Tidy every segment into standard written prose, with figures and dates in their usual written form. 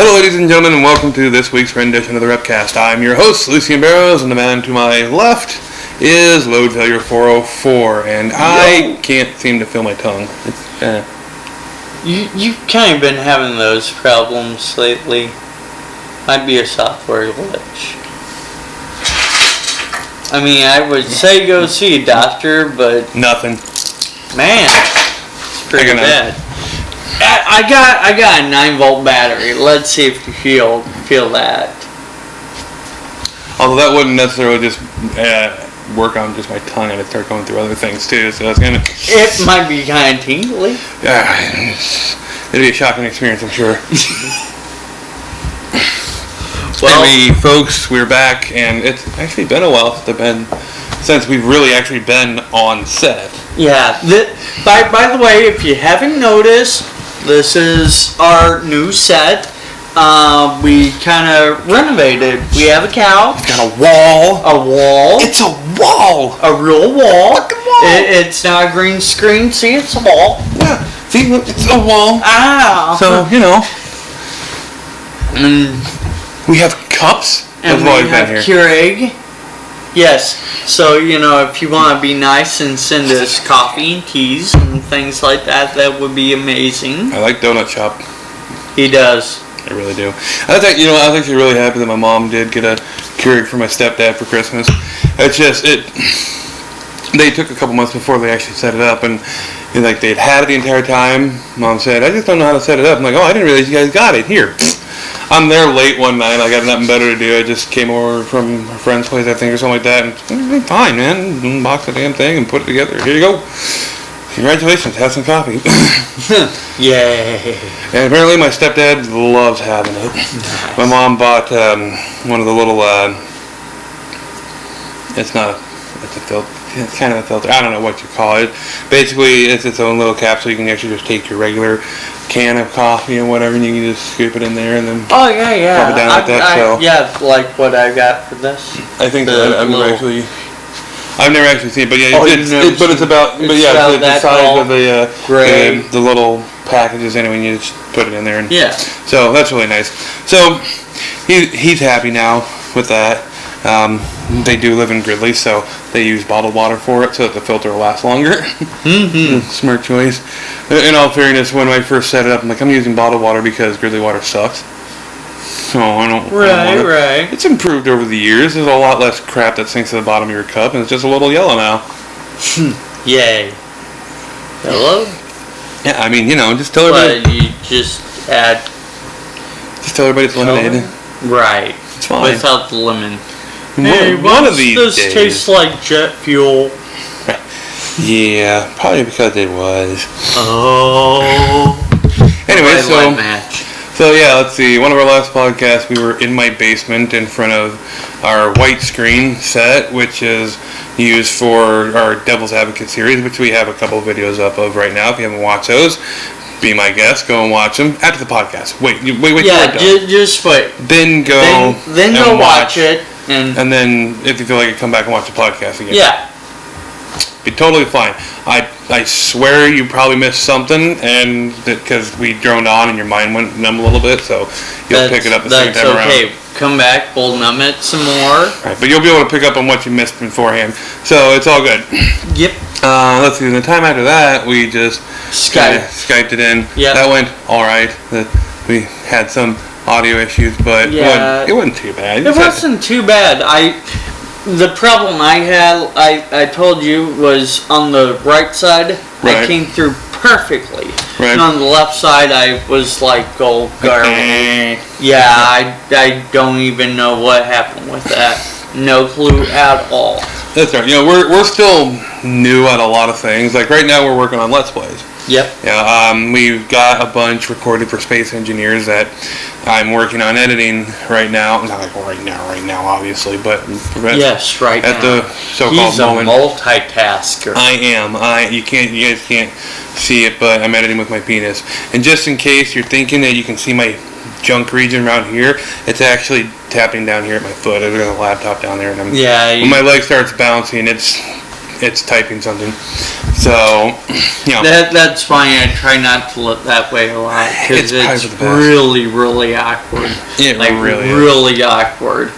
Hello ladies and gentlemen, and welcome to this week's rendition of the WREPCast. I'm your host, Lucien Barrows, and the man to my left is Load Failure 404, and I can't seem to feel my tongue. You've kind of been having those problems lately. Might be a software glitch. I mean, I would say go see a doctor, but... Nothing. Man, it's pretty bad. I got a 9-volt battery. Let's see if you feel that. Although that wouldn't necessarily just work on just my tongue, and it'd start going through other things too, so that's gonna... It might be kind of tingly. It'd be a shocking experience, I'm sure. Well, anyway, folks, we're back, and it's actually been a while since we've really actually been on set. Yeah. By the way, if you haven't noticed, this is our new set. We kind of renovated. We have a couch. It's got a wall. A wall. It's a wall. A real wall. Fucking wall. It's not a green screen. See, it's a wall. Yeah. See, look, it's a wall. Ah. So, you know. And we have cups. And we have Keurig. Yes. So, you know, if you want to be nice and send us coffee and teas and things like that, that would be amazing. I like Donut Shop. He does. I really do. I was actually really happy that my mom did get a Keurig for my stepdad for Christmas. It's just, they took a couple months before they actually set it up, and like they'd had it the entire time. Mom said, I just don't know how to set it up. I'm like, oh, I didn't realize you guys got it. Here. I'm there late one night. I got nothing better to do. I just came over from a friend's place, I think, or something like that. And fine, man. Unbox the damn thing and put it together. Here you go. Congratulations. Have some coffee. Yay. And apparently my stepdad loves having it. Nice. My mom bought one of the little, it's a filter. It's kind of a filter. I don't know what you call it. Basically, it's its own little capsule. You can actually just take your regular can of coffee and whatever, and you can just scoop it in there and then pop it down like that. Yeah, like what I got for this. I think I've never actually seen it, but yeah, it's about the size of the little packages anyway, and you just put it in there. And yeah. So that's really nice. So he's happy now with that. They do live in Gridley, so they use bottled water for it so that the filter will last longer. Mm-hmm. Smart choice. In all fairness, when I first set it up, I'm like, I'm using bottled water because Gridley water sucks. So I don't want it. Right. It's improved over the years. There's a lot less crap that sinks to the bottom of your cup, and it's just a little yellow now. Yay. Hello? Yeah, I mean, just tell everybody. But you just add... Just tell everybody it's lemonade. Right. It's fine. Without the lemon. Hey, one of these days. This tastes like jet fuel. Yeah, probably because it was. Oh. Anyway, so yeah, let's see. One of our last podcasts, we were in my basement in front of our white screen set, which is used for our Devil's Advocate series, which we have a couple of videos up of right now. If you haven't watched those, be my guest. Go and watch them after the podcast. Wait. Yeah, just wait. Then go. Then go watch it. And then, if you feel like it, come back and watch the podcast again. Yeah. Be totally fine. I swear you probably missed something, and because we droned on and your mind went numb a little bit, so you'll pick it up the second time around. That's okay. Come back, we'll numb it some more. Right, but you'll be able to pick up on what you missed beforehand, so it's all good. Yep. Let's see. The time after that, we just Skyped it in. Yeah. That went all right. We had some audio issues, but it wasn't too bad. It wasn't too bad. The problem I had, I told you, was on the right side. Right. I came through perfectly. Right. And on the left side, I was like, oh, garbage. Yeah, I don't even know what happened with that. No clue at all. That's right. We're still new at a lot of things. Like right now, we're working on Let's Plays. Yep. Yeah. We've got a bunch recorded for Space Engineers that I'm working on editing right now. Not like right now, obviously, but yes, right at now. The so-called moment. He's a multitasker. I am. You guys can't see it, but I'm editing with my penis. And just in case you're thinking that you can see my junk region around here, it's actually tapping down here at my foot. I've got a laptop down there, and when my leg starts bouncing, it's it's typing something. So, you know. That's fine. I try not to look that way a lot because it's really, really awkward. It really is. Really awkward.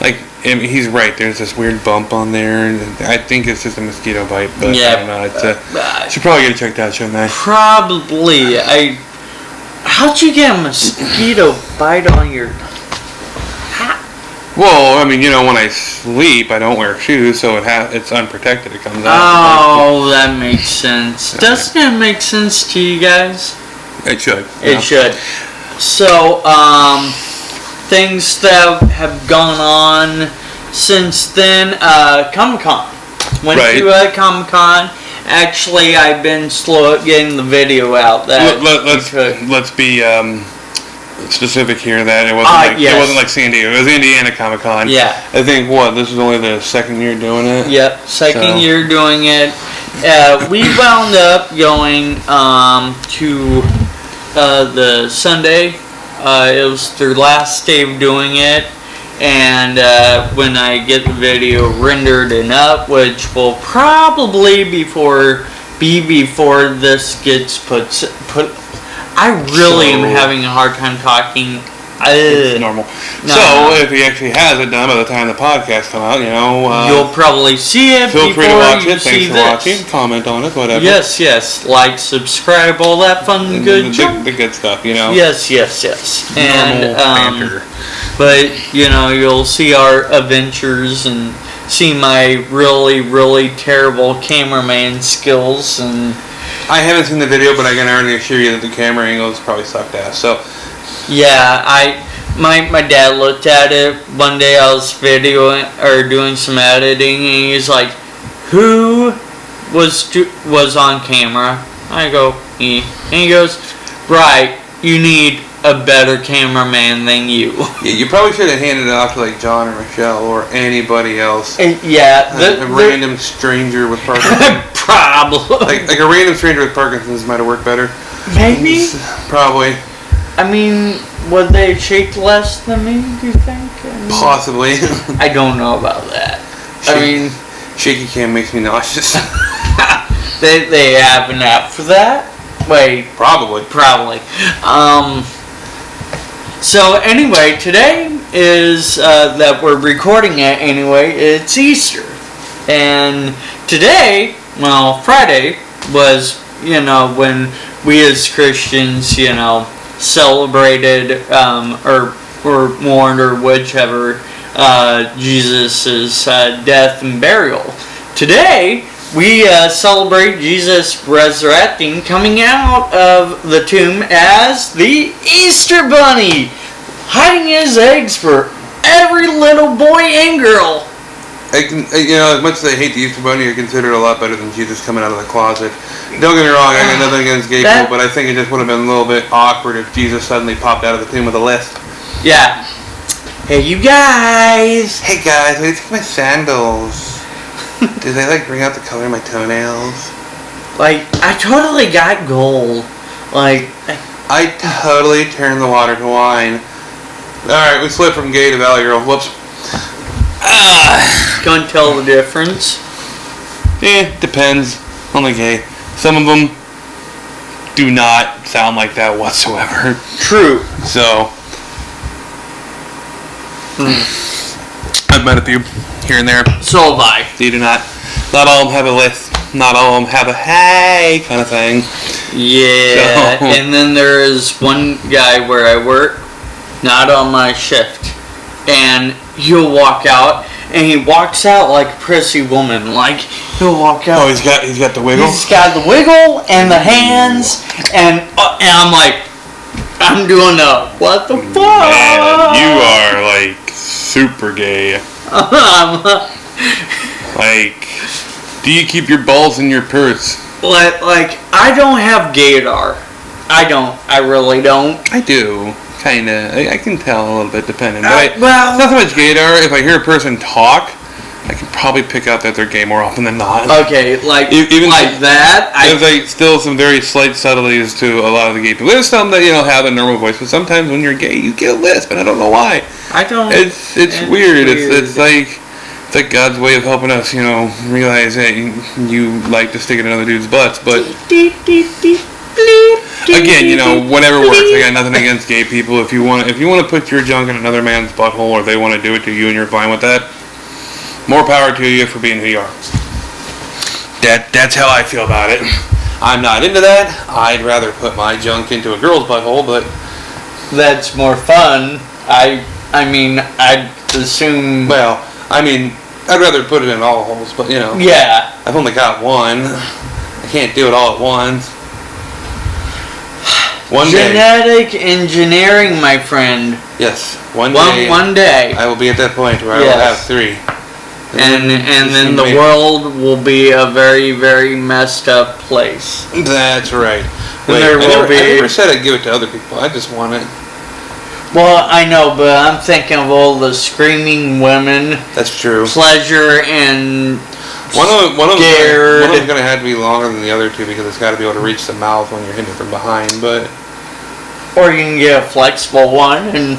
Like, I mean, he's right. There's this weird bump on there, and I think it's just a mosquito bite. But I don't know. It's should probably get it checked out, shouldn't I? Probably. How'd you get a mosquito bite on your? Well, I mean, you know, when I sleep, I don't wear shoes, so it's unprotected. It comes out. Oh, that makes sense. Doesn't it make sense to you guys? It should. It should. So, things that have gone on since then. Comic-Con. Went to Comic-Con. Actually, I've been slow at getting the video out. Let's be specific here that it wasn't like San Diego. It was Indiana Comic-Con. Yeah. I think this is only the second year doing it. Yep, second year doing it. We wound up going to the Sunday. It was their last day of doing it, and when I get the video rendered and up, which will probably be before this gets put. I really am having a hard time talking. It's normal. No. So if he actually has it done by the time the podcast comes out, you know, you'll probably see it. Feel free to watch it. Thanks for watching. Comment on it. Whatever. Yes. Like, subscribe, all that fun, good junk. The good stuff, you know. Yes. And banter. But you know, you'll see our adventures and see my really, really terrible cameraman skills and. I haven't seen the video, but I can already assure you that the camera angles probably sucked ass. So, yeah, my dad looked at it one day. I was videoing or doing some editing, and he's like, "Who was on camera?" I go, "Me," and he goes, "Right, you need a better cameraman than you." Yeah, you probably should have handed it off to like John or Michelle or anybody else. And, yeah, a random stranger with Parkinson's. Probably. Like a random stranger with Parkinson's might have worked better. Maybe. Probably. I mean, would they shake less than me, do you think? Possibly. I don't know about that. Shaky cam makes me nauseous. They have an app for that? Wait. Probably. So anyway, today is, that we're recording it anyway, it's Easter. And today, well, Friday was, you know, when we as Christians, you know, celebrated, or mourned, or whichever, Jesus' death and burial. Today, we celebrate Jesus resurrecting, coming out of the tomb as the Easter Bunny, hiding his eggs for every little boy and girl. As much as I hate the Easter Bunny, I consider it a lot better than Jesus coming out of the closet. Don't get me wrong, I got nothing against gay people, but I think it just would have been a little bit awkward if Jesus suddenly popped out of the tomb with a lisp. Yeah. Hey, you guys! Hey guys, what do you think of my sandals? Do they bring out the color of my toenails? I totally got gold. I totally turned the water to wine. Alright, we slipped from gay to Valley Girl. Whoops. Can't tell the difference. Depends on the gay. Some of them do not sound like that whatsoever. True. So, I've met a few here and there. So have I. They do not. Not all of them have a lisp. Not all of them have a hey kind of thing. Yeah. So. And then there is one guy where I work, not on my shift, and he'll walk out, and he walks out like a prissy woman. He'll walk out. Oh, he's got the wiggle. He's got the wiggle and the hands, and I'm like, I'm doing the what the fuck? Man, you are super gay. Do you keep your balls in your purse? I don't have gaydar. I don't. I really don't. I do. Kinda. I can tell a little bit depending. But well, not so much gaydar. If I hear a person talk, I can probably pick out that they're gay more often than not. Okay, even that. There's still some very slight subtleties to a lot of the gay people. There's some that have a normal voice, but sometimes when you're gay, you get a lisp, and I don't know why. I don't. It's weird. It's think God's way of helping us, realize that you like to stick it in other dudes' butts, but again, whatever works. I got nothing against gay people. If you want to put your junk in another man's butthole, or they want to do it to you and you're fine with that, more power to you for being who you are. That's how I feel about it. I'm not into that. I'd rather put my junk into a girl's butthole, but that's more fun. I mean, I'd assume. Well, I'd rather put it in all holes, but Yeah. I've only got one. I can't do it all at once. Genetic engineering, my friend. Yes, one day. I will be at that point where I will have 3. And then the world will be a very, very messed up place. That's right. Wait, I never said I'd give it to other people. I just want it. Well, I know, but I'm thinking of all the screaming women. That's true. Pleasure and one of them's scared. going to have to be longer than the other two because it's got to be able to reach the mouth when you're hitting it from behind. But or you can get a flexible one and.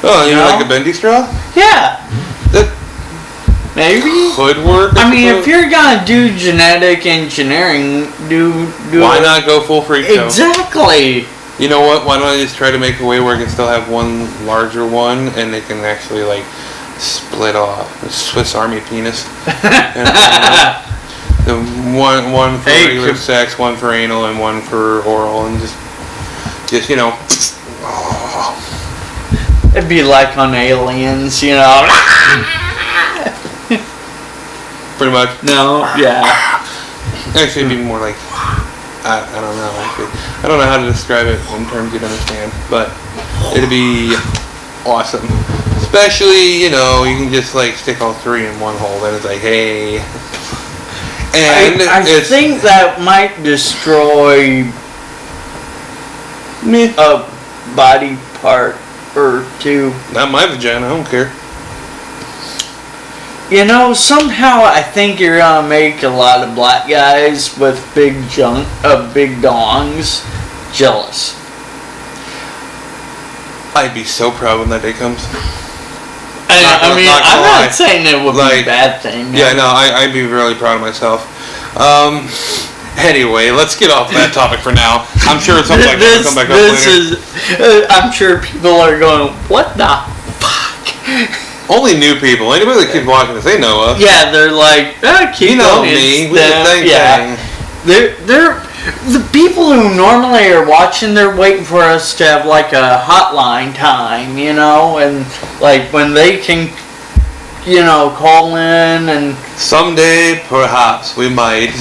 Oh, you know, like a bendy straw? Yeah. That maybe could work. I mean, if you're gonna do genetic engineering, do why not go full freak show? Exactly. You know what? Why don't I just try to make a way where I can still have one larger one, and they can actually like split off a Swiss Army penis. The one for regular sex, one for anal, and one for oral, and just It'd be like on Aliens, you know. Pretty much. No, yeah. Actually, it'd be more like I don't know. Actually, I don't know how to describe it in terms you'd understand, but it'd be awesome. Especially, you can just like stick all 3 in one hole. Then it's like, hey. And I think that might destroy a body part or 2. Not my vagina. I don't care. Somehow I think you're gonna make a lot of black guys with big dongs jealous. I'd be so proud when that day comes. I'm not saying it would be a bad thing. Yeah, no, I'd be really proud of myself. Anyway, let's get off that topic for now. I'm sure it's something like that will come back up later. I'm sure people are going, what the fuck? Only new people. Anybody that keeps watching this, they know us. Yeah, they're like, keep going. Me. We did the same thing. They're the people who normally are watching. They're waiting for us to have like a hotline time, and like when they can, call in and. Someday, perhaps we might.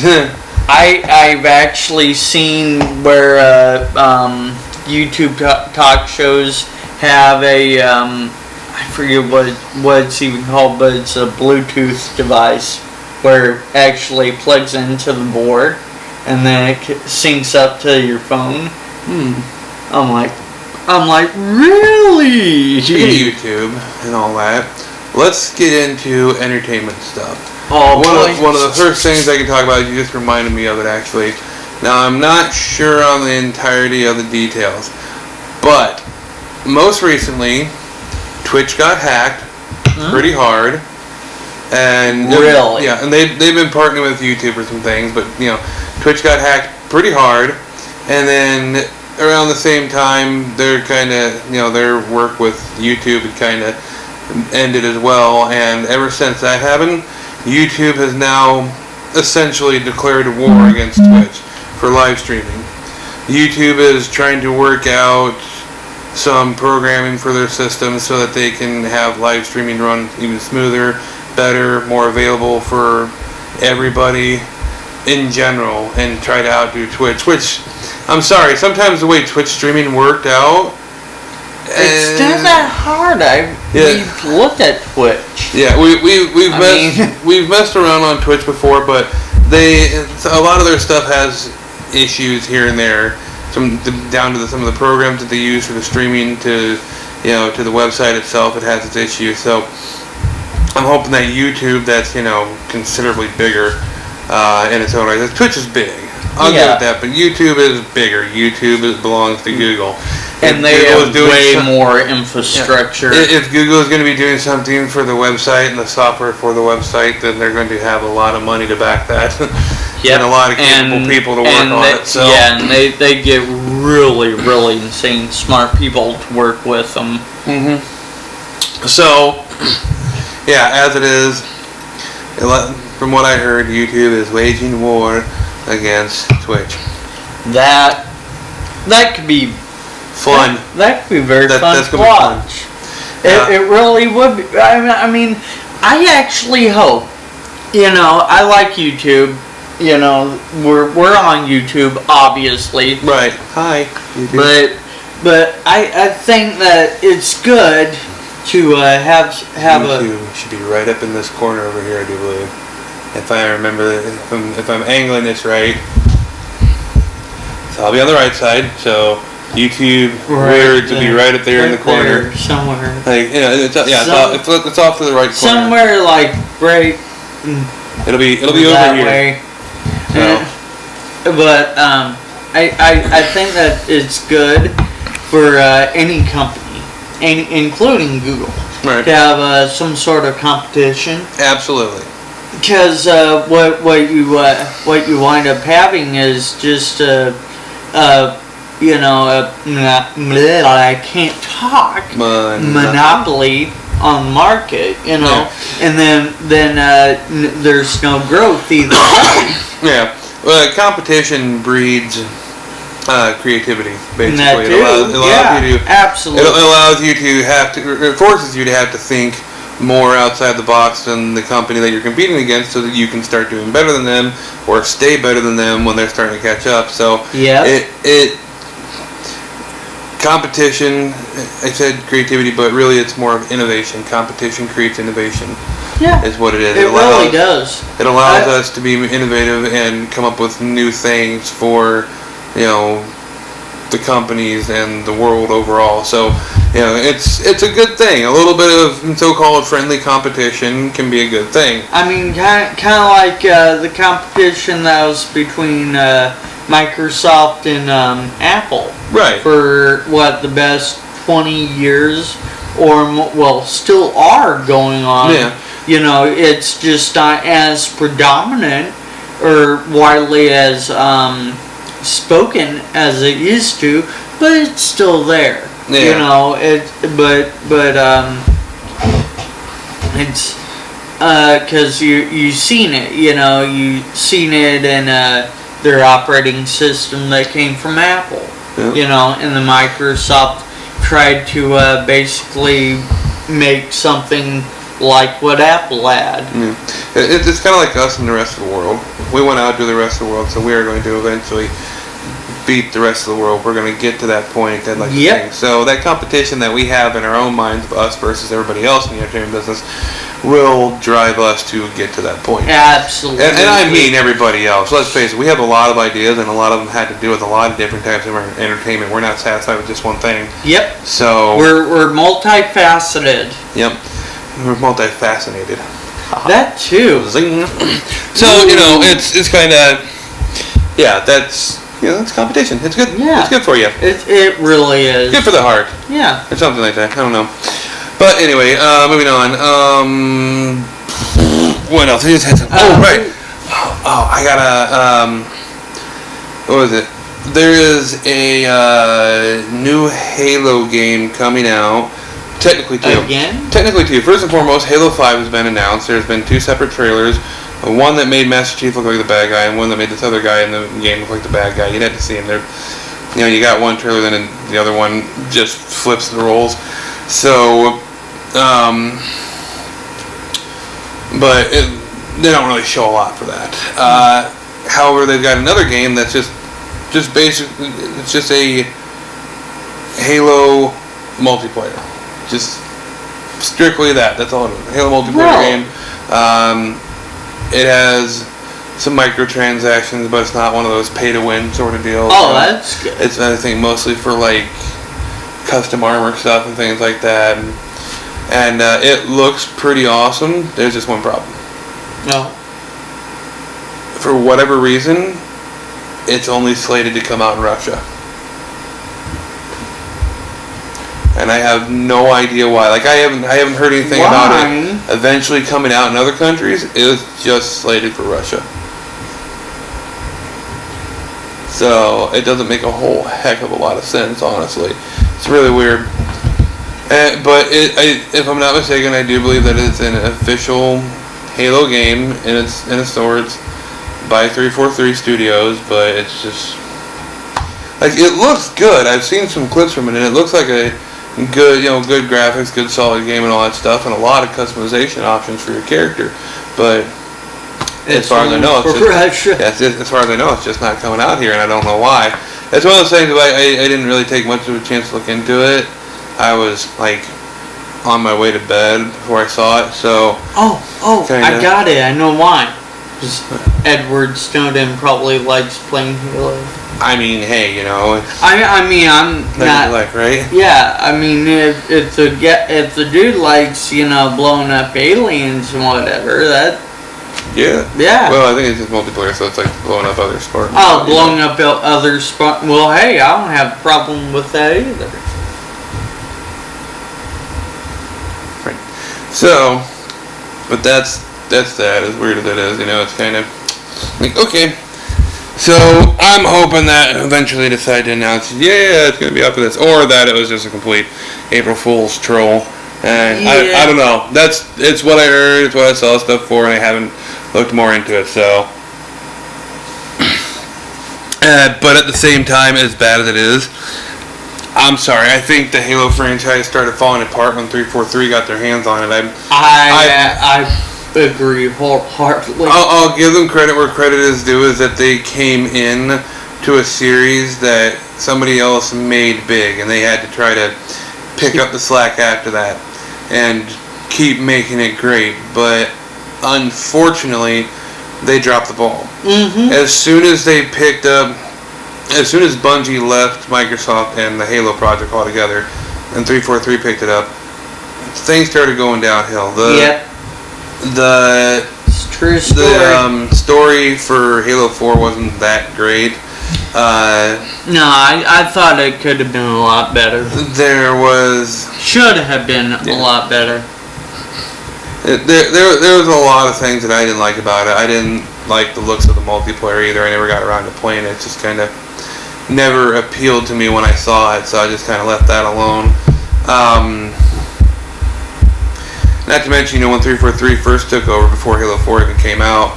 I've actually seen where YouTube talk shows have a I forget what it's even called, but it's a Bluetooth device where it actually plugs into the board and then it syncs up to your phone. I'm like, really? YouTube and all that. Let's get into entertainment stuff. Oh, one of the first things I can talk about, you just reminded me of it actually. Now, I'm not sure on the entirety of the details, but most recently, Twitch got hacked pretty hard. And really? Yeah, and they've been partnering with YouTube for some things, but Twitch got hacked pretty hard, and then around the same time, their their work with YouTube had kind of ended as well, and ever since that happened, YouTube has now essentially declared a war against Twitch for live streaming. YouTube is trying to work out some programming for their system so that they can have live streaming run even smoother, better, more available for everybody in general, and try to outdo Twitch, which, I'm sorry, sometimes the way Twitch streaming worked out, it's not that hard. We've looked at Twitch. Yeah, we've messed around on Twitch before, but a lot of their stuff has issues here and there, down to some of the programs that they use for the streaming to the website itself. It has its issues. So I'm hoping that YouTube, that's considerably bigger in its own right. Twitch is big. I'll give it that, but YouTube is bigger. YouTube belongs to Google. And they have way more infrastructure. If Google is going to be doing something for the website and the software for the website, then they're going to have a lot of money to back that. Yep. And a lot of capable people to work on it. So. Yeah, and they get really, really insane smart people to work with them. So, yeah, as it is, from what I heard, YouTube is waging war against Twitch. That could be fun. That could be very fun to watch. It really would be. I mean, I actually hope. I like YouTube. We're on YouTube, obviously. Right. Hi, YouTube. But I think that it's good to have YouTube should be right up in this corner over here, I do believe. If I remember, if I'm angling this right, so I'll be on the right side. So YouTube words will be right up there in the corner somewhere. Like it's off to the right corner. Somewhere like right. It'll be over here. Way. So. But I think that it's good for any company, including Google, right, to have some sort of competition. Absolutely. Because what you wind up having is just I can't talk, monopoly on the market, Yeah. and then there's no growth either way. Yeah. Well, competition breeds creativity, basically. That too. It allows you to, absolutely. It allows you to it forces you to have to think more outside the box than the company that you're competing against, so that you can start doing better than them or stay better than them when they're starting to catch up. So competition, I said creativity, but really it's more of innovation. Competition creates innovation. Yeah, is what it is. It really does. It allows us to be innovative and come up with new things for, the companies and the world overall. So, it's a good thing. A little bit of so-called friendly competition can be a good thing. I mean, kind of like the competition that was between Microsoft and Apple. Right. For the best 20 years, or still are going on. Yeah. It's just not as predominant or widely as spoken as it used to, but it's still there. Yeah. It's because you've seen it. You've seen it in their operating system that came from Apple. Yeah. And the Microsoft tried to basically make something like what Apple had. Yeah. It's kind of like us and the rest of the world. We want to outdo the rest of the world, so we are going to eventually beat the rest of the world. We're going to get to that point. I'd like to think. So that competition that we have in our own minds, us versus everybody else in the entertainment business, will drive us to get to that point. Absolutely. And I mean everybody else. Let's face it, we have a lot of ideas, and a lot of them had to do with a lot of different types of entertainment. We're not satisfied with just one thing. Yep. So we're multifaceted. Yep. We're multifascinated. That too. Zing. So it's kind of that's competition. It's good. Yeah. It's good for you. It really is. Good for the heart. Yeah. Or something like that. I don't know. But anyway, moving on. What else? Right. Oh, I gotta. What was it? There is a new Halo game coming out. Technically two. Again? Technically two. First and foremost, Halo 5 has been announced. There's been two separate trailers. One that made Master Chief look like the bad guy, and one that made this other guy in the game look like the bad guy. You'd have to see him. You got one trailer, then the other one just flips the roles. So, but they don't really show a lot for that. However, they've got another game that's just basically, it's just a Halo multiplayer. Just strictly that. That's all it is. Halo multiplayer game. It has some microtransactions, but it's not one of those pay-to-win sort of deals. Oh, that's good. It's, I think, mostly for like custom armor stuff and things like that. And it looks pretty awesome. There's just one problem. No. For whatever reason, it's only slated to come out in Russia. and I have no idea why. Like I haven't heard anything about it eventually coming out in other countries. It was just slated for Russia. So it doesn't make a whole heck of a lot of sense, honestly. It's really weird. But if I'm not mistaken, I do believe that it's an official Halo game in its store. It's by 343 Studios, but it's just like it looks good. I've seen some clips from it, and it looks like a good, good graphics, good solid game, and all that stuff, and a lot of customization options for your character. But as far as I know, it's just not coming out here, and I don't know why. It's one of those things that I didn't really take much of a chance to look into it. I was like on my way to bed before I saw it, so. I got it. I know why. Because Edward Snowden probably likes playing Halo. I mean, hey, I mean, I'm not like, right? Yeah, I mean, if the dude likes blowing up aliens and whatever, that. Yeah. Yeah. Well, I think it's just multiplayer, so it's like blowing up other Spartans. Oh, blowing up other Spartans. Well, hey, I don't have a problem with that either. Right. So, but that's that. As weird as it is, it's kind of like, okay. So I'm hoping that eventually they decide to announce, it's going to be up for this, or that it was just a complete April Fool's troll. And I don't know. It's what I heard. It's what I saw stuff for, and I haven't looked more into it. So, but at the same time, as bad as it is, I'm sorry. I think the Halo franchise started falling apart when 343 got their hands on it. I agree wholeheartedly. I'll give them credit where credit is due, is that they came in to a series that somebody else made big, and they had to try to pick up the slack after that and keep making it great. But unfortunately, they dropped the ball. Mm-hmm. As soon as Bungie left Microsoft and the Halo project altogether, and 343 picked it up, things started going downhill. The true story. The story for Halo 4 wasn't that great. No, I thought it could have been a lot better. Should have been a lot better. There was a lot of things that I didn't like about it. I didn't like the looks of the multiplayer either. I never got around to playing it. It just kind of never appealed to me when I saw it, so I just kind of left that alone. Not to mention, when 343 first took over before Halo 4 even came out,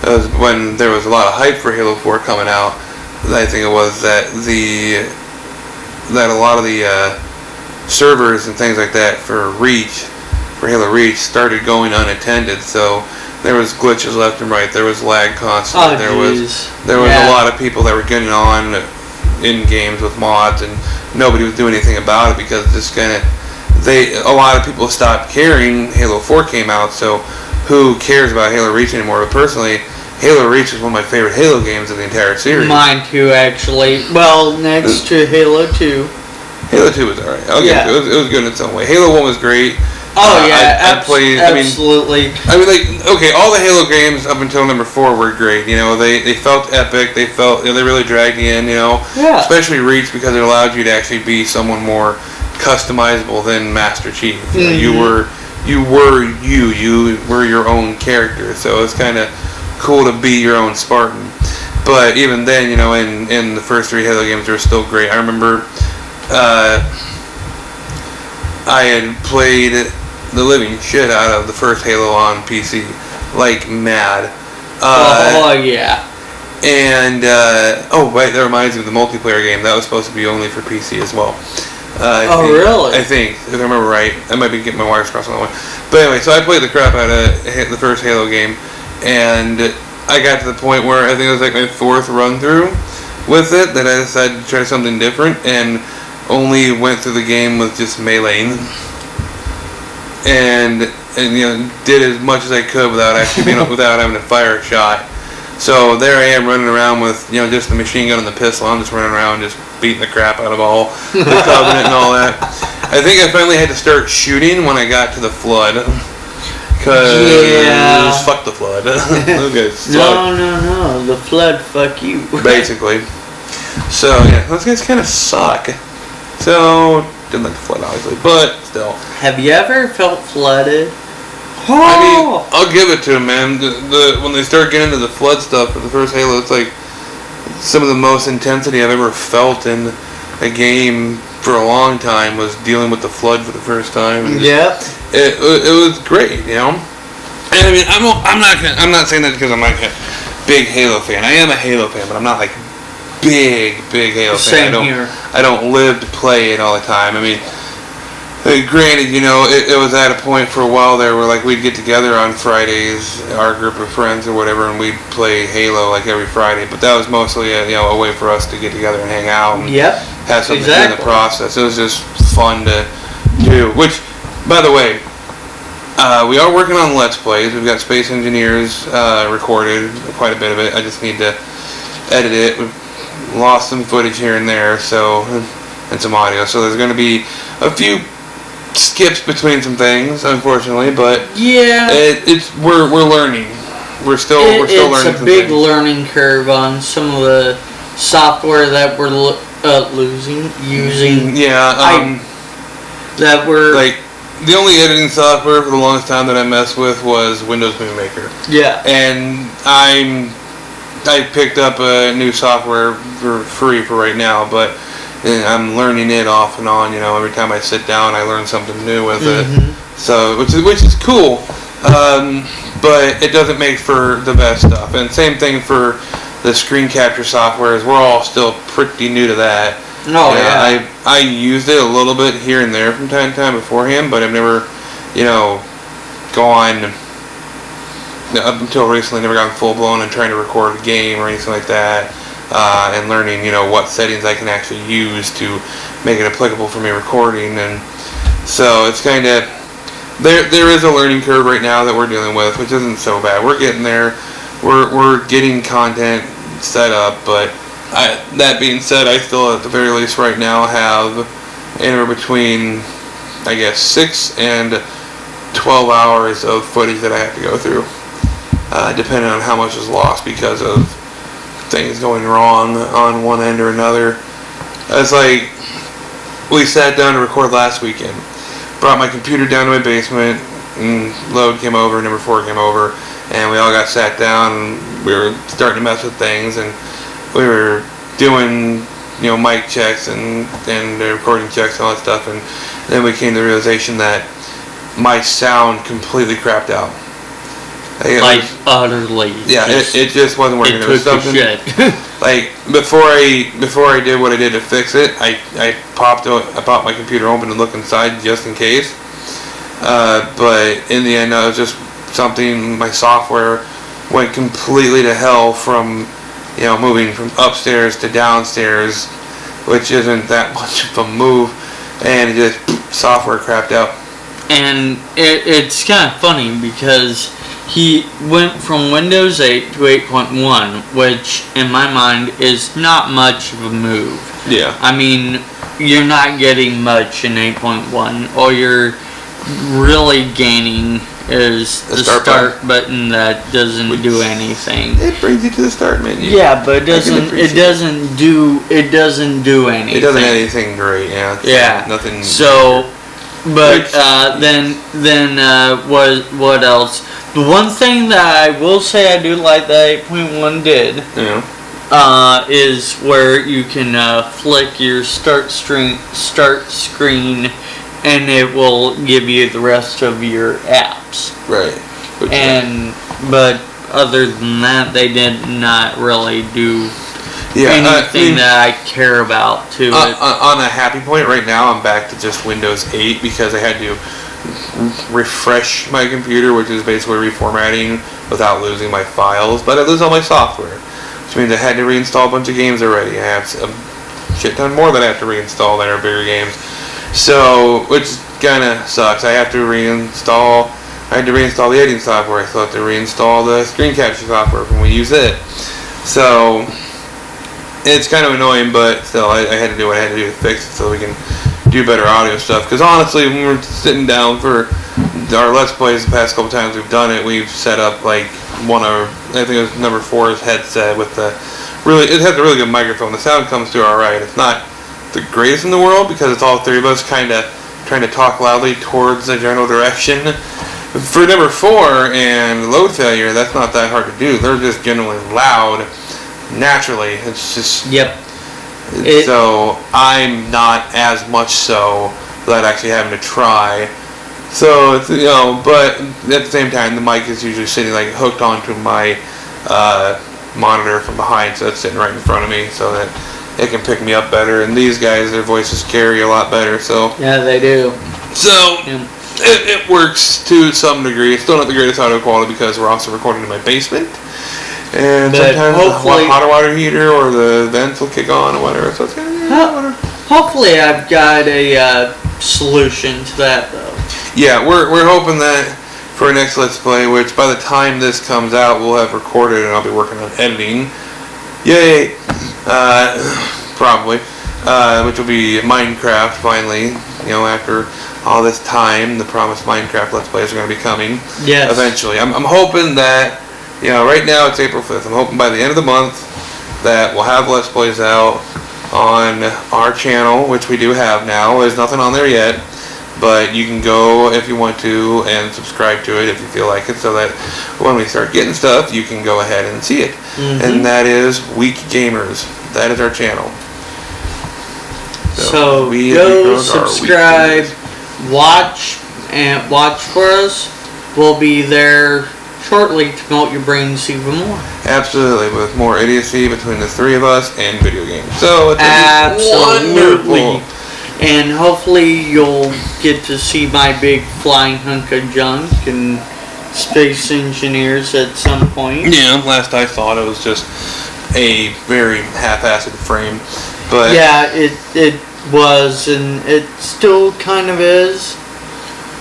that was when there was a lot of hype for Halo 4 coming out. I think it was that a lot of the servers and things like that for Halo Reach started going unattended, so there was glitches left and right. There was lag constantly. There was a lot of people that were getting on in games with mods, and nobody was doing anything about it because a lot of people stopped caring. Halo 4 came out, so who cares about Halo Reach anymore? But personally, Halo Reach is one of my favorite Halo games of the entire series. Mine too, actually. Well, next to Halo 2. Halo 2 was alright. It was good in its own way. Halo 1 was great. Oh yeah, absolutely. All the Halo games up until number 4 were great. They felt epic. They felt they really dragged you in. Especially Reach, because it allowed you to actually be someone more customizable than Master Chief. Mm-hmm. You were your own character. So it's kind of cool to be your own Spartan. But even then, in the first 3 Halo games, they were still great. I remember I had played the living shit out of the first Halo on PC, like mad. Yeah. And wait, that reminds me of the multiplayer game that was supposed to be only for PC as well. Really? I think, if I remember right. I might be getting my wires crossed on that one. But anyway, so I played the crap out of the first Halo game, and I got to the point where I think it was like my 4th run through with it that I decided to try something different, and only went through the game with just meleeing, and did as much as I could without actually without having to fire a shot. So there I am running around with just the machine gun and the pistol. I'm just running around just beating the crap out of all the Covenant and all that. I think I finally had to start shooting when I got to the Flood, because fuck the Flood. Those guys suck. No, the Flood, fuck you. Basically. So yeah, those guys kind of suck. So Didn't like the flood, obviously, but still. Have you ever felt flooded? I mean, I'll give it to them, man. When they start getting into the flood stuff for the first Halo, it's like some of the most intensity I've ever felt in a game for a long time was dealing with the flood for the first time. Yeah. It was great, you know. And I mean, I'm not saying that because I'm like a big Halo fan. I am a Halo fan, but I'm not like big Halo fan. I don't live to play it all the time. I mean, granted, you know, it was at a point for a while there where like we'd get together on Fridays, our group of friends or whatever, and we'd play Halo like every Friday. But that was mostly a way for us to get together and hang out and have something to do in the process. It was just fun to do. Which, by the way, we are working on Let's Plays. We've got Space Engineers recorded, quite a bit of it. I just need to edit it. We've lost some footage here and there, and some audio. So there's going to be a few skips between some things, unfortunately, but we're learning. We're still learning. It's a big learning curve on some of the software that we're using. That we're like. The only editing software for the longest time that I messed with was Windows Movie Maker. Yeah. And I picked up a new software for free for right now, but I'm learning it off and on. You know, every time I sit down, I learn something new with it. So, which is cool, but it doesn't make for the best stuff. And same thing for the screen capture software. We're all still pretty new to that. I used it a little bit here and there from time to time beforehand, but I've never, gone up until recently. Never gone full blown and trying to record a game or anything like that, and learning what settings I can actually use to make it applicable for me recording. And so it's kind of there is a learning curve right now that we're dealing with, which isn't so bad. We're getting there. We're getting content set up, but. That being said, I still, at the very least right now, have anywhere between, I guess, 6 and 12 hours of footage that I have to go through, depending on how much is lost because of things going wrong on one end or another. It's like, we sat down to record last weekend, brought my computer down to my basement, and Load came over, number 4 came over, and we all got sat down, and we were starting to mess with things, and we were doing, mic checks and recording checks and all that stuff, and then we came to the realization that my sound completely crapped out. Utterly. Yeah, it just wasn't working. It took something. Shit. Like before I did what I did to fix it, I popped my computer open and looked inside just in case. But in the end, it was just something. My software went completely to hell from. Moving from upstairs to downstairs, which isn't that much of a move, and it just software crapped out. And it's kind of funny because he went from Windows 8 to 8.1, which in my mind is not much of a move. Yeah. I mean, you're not getting much in 8.1. All you're really gaining is the start button that doesn't do anything. It brings you to the start menu. Yeah, but it doesn't do anything. It doesn't do anything great. Yeah. Yeah. Nothing. So, but then what else? The one thing that I will say I do like that 8.1 did. Yeah. Is where you can flick your start screen, and it will give you the rest of your apps. Right. But other than that, they did not really do anything that I care about to it. On a happy point right now, I'm back to just Windows 8 because I had to refresh my computer, which is basically reformatting without losing my files, but I lose all my software, which means I had to reinstall a bunch of games already. I have a shit ton more that I have to reinstall that are bigger games. So, which kind of sucks. I had to reinstall the editing software. I still have to reinstall the screen capture software when we use it. So, it's kind of annoying, but still, I had to do what I had to do to fix it so we can do better audio stuff. Because honestly, when we're sitting down for our Let's Plays the past couple times we've done it, we've set up like I think it was number 4's headset with it has a really good microphone. The sound comes through alright. It's not the greatest in the world because it's all three of us kind of trying to talk loudly towards the general direction. For number 4 and load failure, that's not that hard to do. They're just generally loud naturally. It's just so I'm not as much so that actually having to try. So it's, but at the same time, the mic is usually sitting like hooked onto my monitor from behind, so it's sitting right in front of me, so that it can pick me up better. And these guys, their voices carry a lot better. So yeah, they do. So it works to some degree. It's still not the greatest audio quality because we're also recording in my basement, and but sometimes the hot water heater or the vents will kick on or whatever. So it's gonna be hopefully I've got a solution to that though. Yeah, we're hoping that for our next Let's Play, which by the time this comes out, we'll have recorded and I'll be working on editing. Yay! Probably. Which will be Minecraft finally. After all this time, the promised Minecraft Let's Plays are going to be coming. Yes. Eventually. I'm hoping that, right now it's April 5th. I'm hoping by the end of the month that we'll have Let's Plays out on our channel, which we do have now. There's nothing on there yet. But you can go if you want to and subscribe to it if you feel like it, so that when we start getting stuff, you can go ahead and see it. Mm-hmm. And that is Weak Gamers. That is our channel. So go subscribe, watch for us. We'll be there shortly to promote your brains even more. Absolutely, with more idiocy between the three of us and video games. So it's absolutely wonderful. And hopefully you'll get to see my big flying hunk of junk and space engineers at some point. Yeah, last I thought it was just a very half-assed frame. But yeah, it was, and it still kind of is.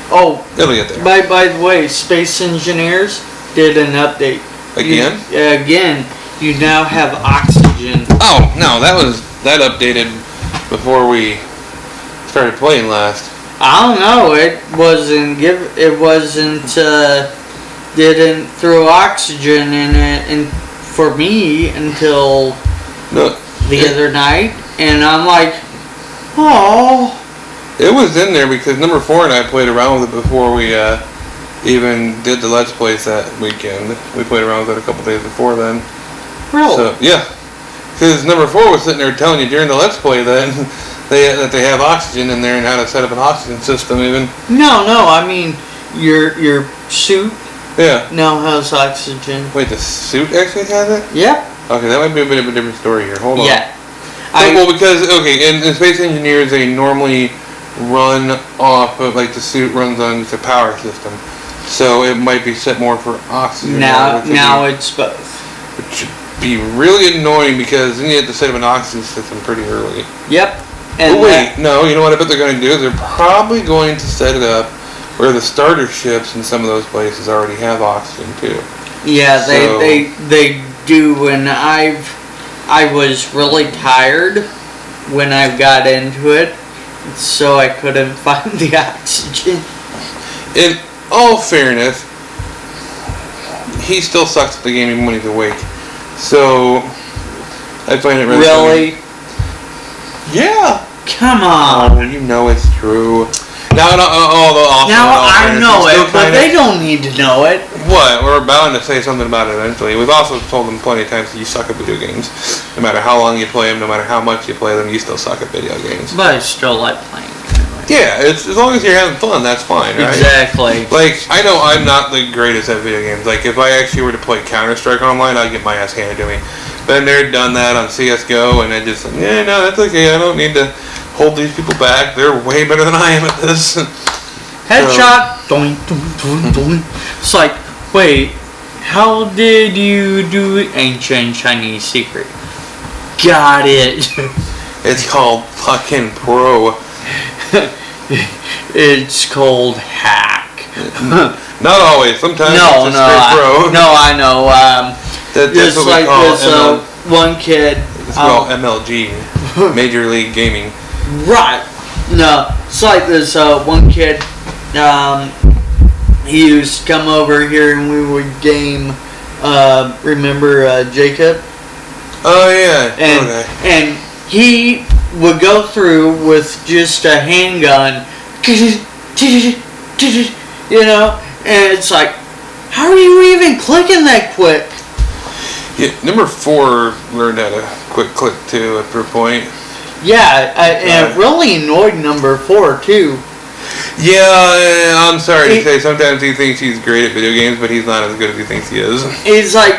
Oh, it'll get there. By the way, Space Engineers did an update. Again? Again, you now have oxygen. Oh, no, that updated before we started playing last. I don't know. Didn't throw oxygen in it, and for me until the other night, and I'm like, oh. It was in there because number 4 and I played around with it before we even did the Let's Plays that weekend. We played around with it a couple days before then. Really? So, yeah. Because number 4 was sitting there telling you during the Let's Play that they have oxygen in there and how to set up an oxygen system even. No, I mean your suit. Yeah. Now has oxygen. Wait, the suit actually has it? Yeah. Okay, that might be a bit of a different story here. Hold on. Yeah. Because in Space Engineers they normally run off of, like, the suit runs on just a power system, so it might be set more for oxygen. Now it's both. Which should be really annoying because then you have to set up an oxygen system pretty early. Yep. And no, you know what I bet they're going to do? They're probably going to set it up where the starter ships in some of those places already have oxygen too. Yeah, they do, and I was really tired when I got into it, so I couldn't find the oxygen. In all fairness, he still sucks at the game even when he's awake. So I find it really funny. Yeah. Come on. Oh, you know it's true. Now I know it, but they don't need to know it. What? We're bound to say something about it eventually. We've also told them plenty of times that you suck at video games. No matter how long you play them, no matter how much you play them, you still suck at video games. But I still like playing. Yeah, it's as long as you're having fun, that's fine, right? Exactly. Like, I know I'm not the greatest at video games. Like, if I actually were to play Counter-Strike online, I'd get my ass handed to me. Been there, done that on CSGO, and I just, yeah, no, that's okay. I don't need to hold these people back. They're way better than I am at this. Headshot. Doink, doink, doink, doink. It's like, wait, how did you do ancient Chinese secret? Got it. It's called fucking pro. It's called hack. Not always. Sometimes no, it's just pro. No, I know. That's what we call this one kid. It's called MLG, Major League Gaming. Right. No, it's like this one kid. He used to come over here and we would game. Remember Jacob? Oh yeah. And he would go through with just a handgun, you know, and it's like, how are you even clicking that quick? Yeah, number 4 learned how to quick click too at per point. Yeah, and it really annoyed number 4 too. Yeah, I'm sorry to say, sometimes he thinks he's great at video games, but he's not as good as he thinks he is. He's like,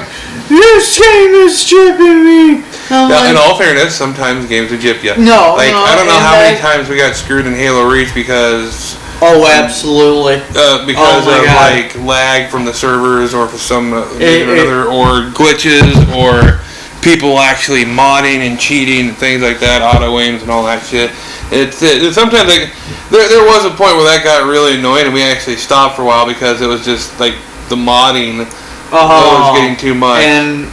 this game is stripping me. Now, in all fairness, sometimes games will jip you. No, like, I don't know how many times we got screwed in Halo Reach because... Oh, absolutely. Because of like lag from the servers, or for some reason or another, or glitches, or people actually modding and cheating and things like that, auto aims and all that shit. It's sometimes like there was a point where that got really annoying, and we actually stopped for a while because it was just like the modding was getting too much. And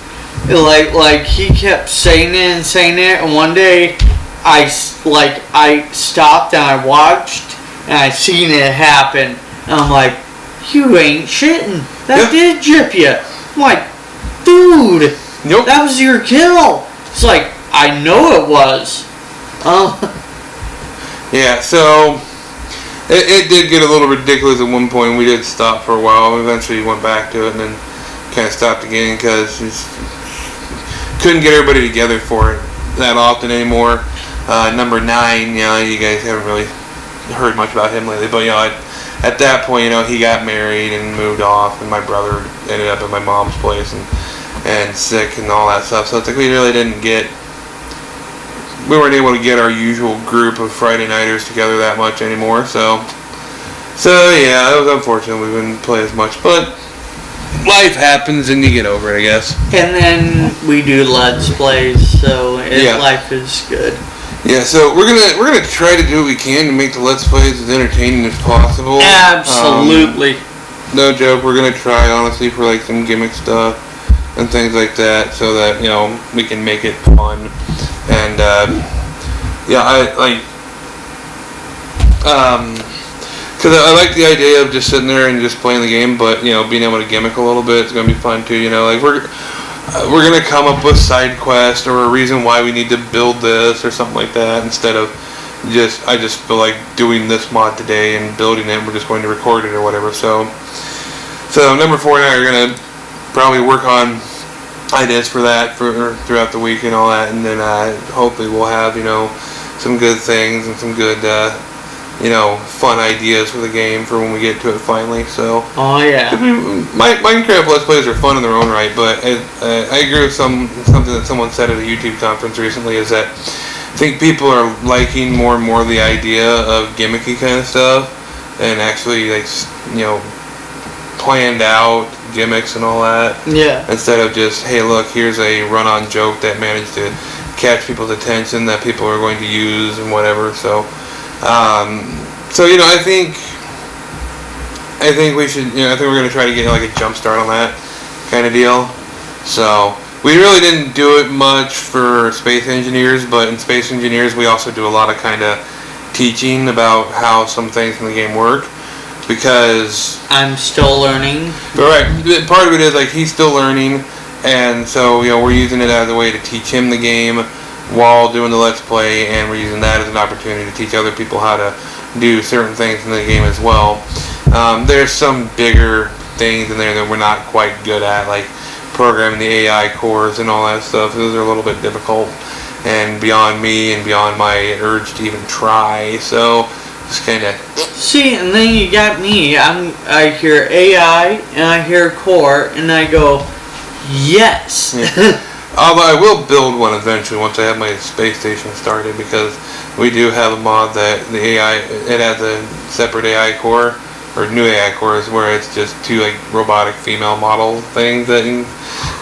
like he kept saying it, and one day I stopped and I watched. And I seen it happen. And I'm like, you ain't shitting. That did jip you. I'm like, dude, that was your kill. It's like, I know it was. Yeah, so it did get a little ridiculous at one point. We did stop for a while. We eventually went back to it and then kind of stopped again because couldn't get everybody together for it that often anymore. Number 9, you guys haven't really heard much about him lately, but at that point, he got married and moved off, and my brother ended up at my mom's place and sick and all that stuff. So it's like we really we weren't able to get our usual group of Friday nighters together that much anymore. So yeah, it was unfortunate we wouldn't play as much, but life happens and you get over it, I guess. And then we do Let's Plays, so life is good. Yeah, so we're gonna try to do what we can to make the Let's Plays as entertaining as possible. Absolutely. No joke, we're gonna try honestly for like some gimmick stuff and things like that, so that we can make it fun. And because I like the idea of just sitting there and just playing the game, but being able to gimmick a little bit is gonna be fun too. Like we're gonna come up with side quests or a reason why we need to build this or something like that, instead of I just feel like doing this mod today and building it. We're just going to record it or whatever. So number 4 and I are gonna probably work on ideas for that throughout the week and all that, and then hopefully we'll have some good things and some good fun ideas for the game for when we get to it finally. So Minecraft Let's Plays are fun in their own right, but I agree with something that someone said at a YouTube conference recently, is that I think people are liking more and more the idea of gimmicky kind of stuff and actually planned out gimmicks and all that. Yeah. Instead of just, hey, look, here's a run-on joke that managed to catch people's attention that people are going to use and whatever. So I think we should, I think we're going to try to get like a jump start on that kind of deal. So we really didn't do it much for Space Engineers, but in Space Engineers we also do a lot of kind of teaching about how some things in the game work, because I'm still learning. Right. Part of it is like he's still learning, and so we're using it as a way to teach him the game while doing the Let's Play, and we're using that as an opportunity to teach other people how to do certain things in the game as well. There's some bigger things in there that we're not quite good at, like programming the AI cores and all that stuff. Those are a little bit difficult and beyond me and beyond my urge to even try. So just kind of see, and then you got me. I hear AI and I hear core, and I go, yes. Yeah. Although I will build one eventually once I have my space station started, because we do have a mod that the AI, it has a separate AI core, or new AI cores, where it's just 2 like robotic female model things that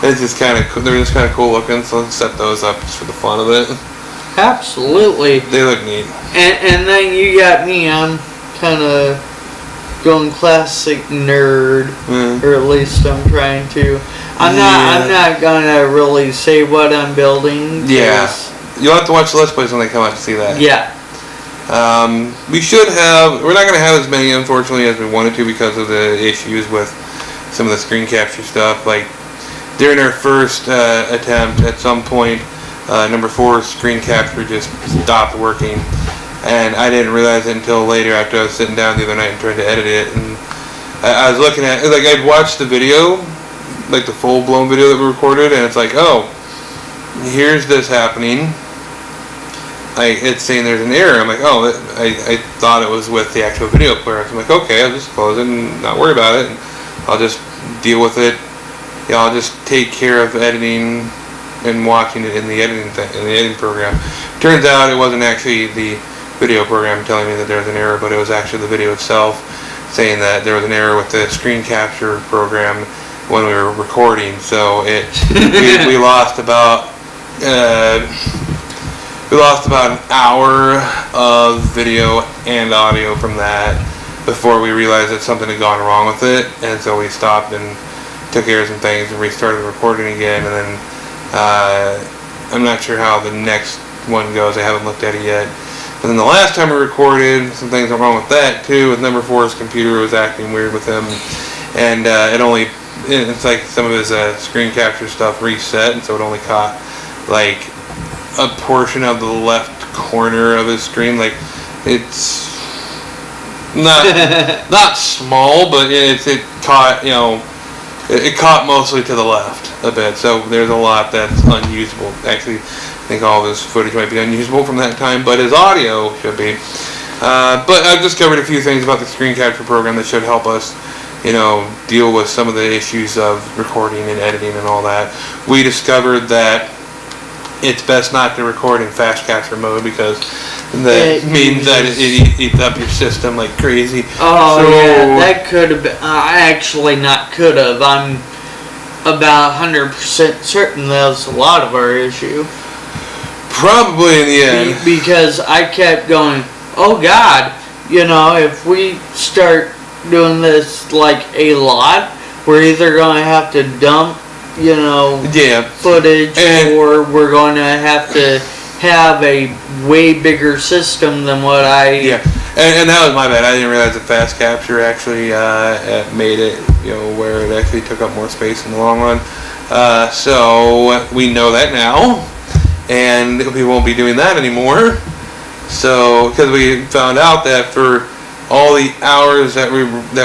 it's just kind of, they're just kind of cool looking. So let's set those up just for the fun of it. Absolutely. They look neat. And then you got me. I'm kind of going classic nerd, or at least I'm trying to. I'm not gonna really say what I'm building. Yeah. You'll have to watch the Let's Plays when they come out to see that. Yeah. We should have. We're not gonna have as many, unfortunately, as we wanted to because of the issues with some of the screen capture stuff. Like during our first attempt, at some point, number 4 screen capture just stopped working, and I didn't realize it until later after I was sitting down the other night and trying to edit it. And I was looking at, like, I'd watched the video, like the full-blown video that we recorded, and it's like, oh, here's this happening. Like, it's saying there's an error. I'm like, oh, I thought it was with the actual video player. So I'm like, okay, I'll just close it and not worry about it. And I'll just deal with it. Yeah, I'll just take care of editing and watching it in the editing program. Turns out it wasn't actually the video program telling me that there was an error, but it was actually the video itself saying that there was an error with the screen capture program when we were recording. So we lost about an hour of video and audio from that before we realized that something had gone wrong with it, and so we stopped and took care of some things and restarted recording again. And then I'm not sure how the next one goes. I haven't looked at it yet. But then the last time we recorded, some things went wrong with that too. With number 4's computer, was acting weird with him, and it's like some of his screen capture stuff reset, and so it only caught like a portion of the left corner of his screen. Like, it's not small, but it caught, it caught mostly to the left a bit. So there's a lot that's unusable. Actually, I think all of his footage might be unusable from that time, but his audio should be. But I've discovered a few things about the screen capture program that should help us, deal with some of the issues of recording and editing and all that. We discovered that it's best not to record in fast capture mode because that means that it eats up your system like crazy. Oh, so, yeah, that could have been. Actually, not could have. I'm about 100% certain that was a lot of our issue. Probably in the end. Because I kept going, oh God, if we start doing this like a lot, we're either going to have to dump footage, or we're going to have a way bigger system than what I... Yeah, and that was my bad. I didn't realize that fast capture actually made it, where it actually took up more space in the long run. So we know that now, and we won't be doing that anymore. So, because we found out that for all the hours that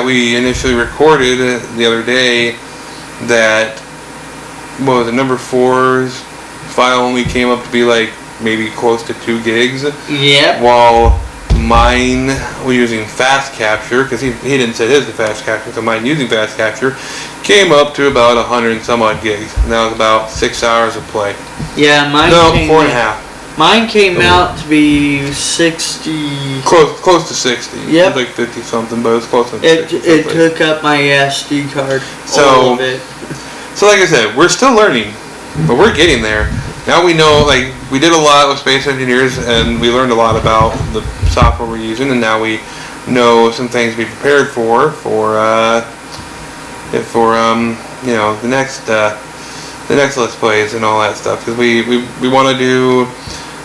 we initially recorded the other day, that number 4's file only came up to be like maybe close to 2 gigs. Yep. While mine was using fast capture, because he didn't set his to fast capture, so mine using fast capture came up to about 100 and some odd gigs. And that was about 6 hours of play. Yeah, mine. No, 4.5. Mine came out to be 60. Close to 60. Yep. It was like 50 something, but it was close to 60. It took up my SD card. So, all of it. So like I said, we're still learning, but we're getting there. Now we know, like, we did a lot with Space Engineers, and we learned a lot about the software we're using, and now we know some things to be prepared for the next Let's Plays and all that stuff. Because we want to do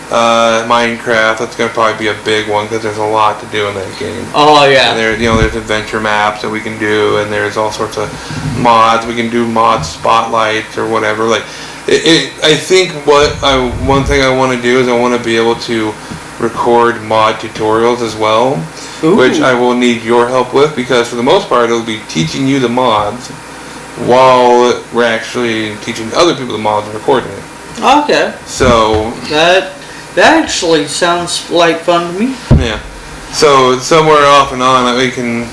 Minecraft. That's going to probably be a big one because there's a lot to do in that game. Oh yeah. And there's adventure maps that we can do, and there's all sorts of mods. We can do mod spotlights or whatever. Like, I think one thing I want to do is I want to be able to record mod tutorials as well, which I will need your help with, because for the most part it'll be teaching you the mods while we're actually teaching other people the mods and recording it. Okay. So that actually sounds like fun to me. Yeah. So somewhere off and on, we can,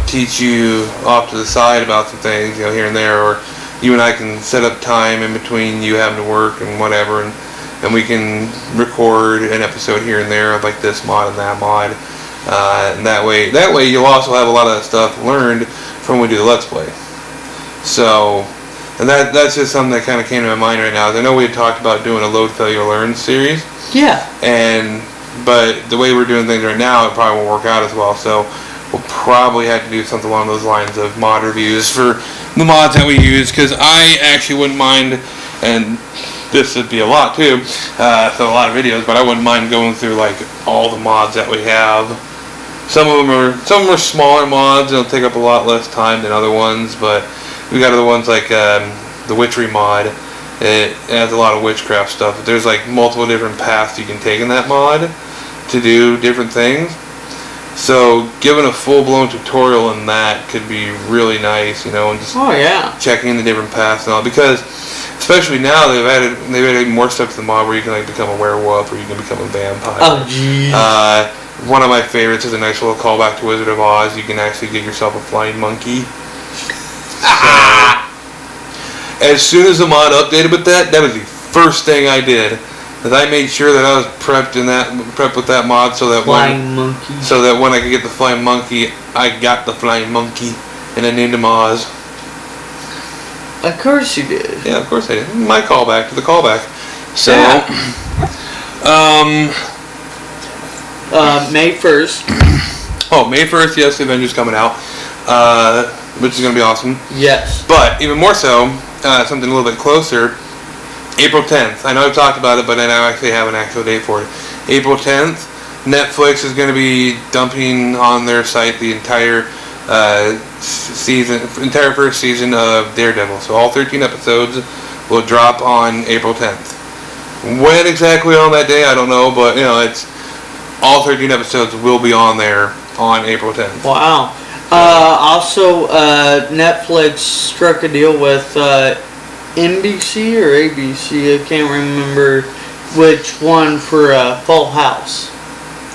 teach you off to the side about some things, here and there, or you and I can set up time in between you having to work and whatever, and we can record an episode here and there of like this mod and that mod, and that way you'll also have a lot of that stuff learned from when we do the Let's Play. So, and that's just something that kind of came to my mind right now. I know we had talked about doing a Load Failure Learn series. Yeah. But the way we're doing things right now, it probably won't work out as well. So we'll probably have to do something along those lines of mod reviews for the mods that we use, because I actually wouldn't mind, and this would be a lot too, so a lot of videos, but I wouldn't mind going through like all the mods that we have. Some of them are smaller mods, they'll take up a lot less time than other ones, but we got other ones like the Witchery mod, it has a lot of witchcraft stuff. There's like multiple different paths you can take in that mod to do different things. So given a full-blown tutorial in that could be really nice, you know, and just checking the different paths and all. Because especially now they've added more stuff to the mod where you can like become a werewolf or you can become a vampire. Oh jeez. One of my favorites is a nice little callback to Wizard of Oz. You can actually get yourself a flying monkey. So, as soon as the mod updated with that was the first thing I did. That I made sure that I was prepped with that mod so that when I could get the flying monkey, I got the flying monkey and I named him Oz. Of course you did. Yeah, of course I did. My callback to the callback. So, May 1st. Oh, May 1st, yes, the Avengers coming out, which is going to be awesome. Yes. But even more so, something a little bit closer, April 10th. I know I've talked about it, but I now actually have an actual date for it. April 10th, Netflix is going to be dumping on their site the entire first season of Daredevil. So all 13 episodes will drop on April 10th. When exactly on that day, I don't know, but you know, it's all 13 episodes will be on there on April 10th. Wow. Also, Netflix struck a deal with NBC or ABC, I can't remember which one, for Full House.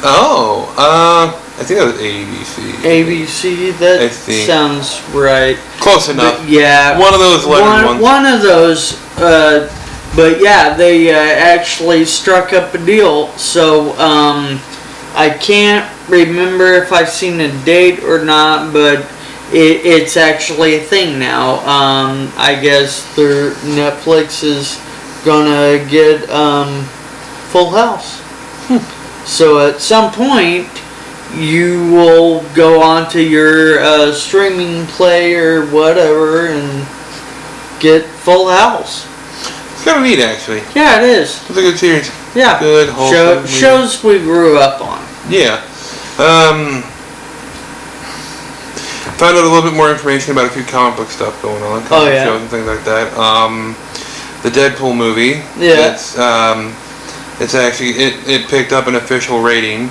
Oh, I think that was ABC. ABC, that sounds right. Close enough. But, yeah. One of those lettered ones. One of those, but yeah, they actually struck up a deal, so I can't remember if I've seen a date or not, but it's actually a thing now. I guess their Netflix is gonna get Full House. So at some point, you will go onto your streaming play or whatever and get Full House. It's kind of neat, actually. Yeah, it is. It's a good series. Yeah. Good, wholesome shows we grew up on. Yeah. Found out a little bit more information about a few comic book stuff going on, shows and things like that. The Deadpool movie. Yeah. It's actually it picked up an official rating,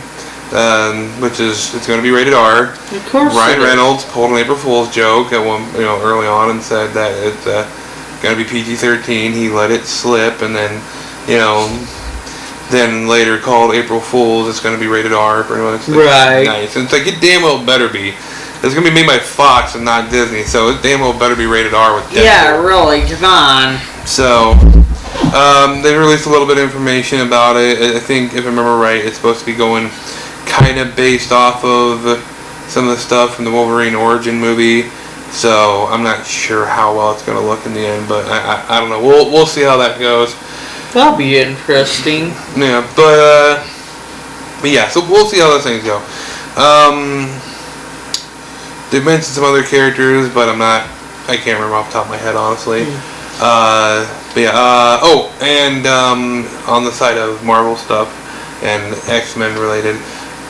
which is it's going to be rated R. Of course. Ryan Reynolds pulled an April Fool's joke at early on and said that it's going to be PG-13. He let it slip, and then then later called April Fool's. It's going to be rated R. Pretty much. Right. Nice. And it's like, it damn well better be. It's going to be made by Fox and not Disney, so it damn well better be rated R with Deadpool. Yeah, really. Come on. So, they released a little bit of information about it. I think, if I remember right, it's supposed to be going kind of based off of some of the stuff from the Wolverine origin movie. So, I'm not sure how well it's going to look in the end, but I don't know. We'll see how that goes. That'll be interesting. Yeah, but yeah, so we'll see how those things go. They've mentioned some other characters, but I can't remember off the top of my head, honestly. But yeah, and on the side of Marvel stuff and X-Men related,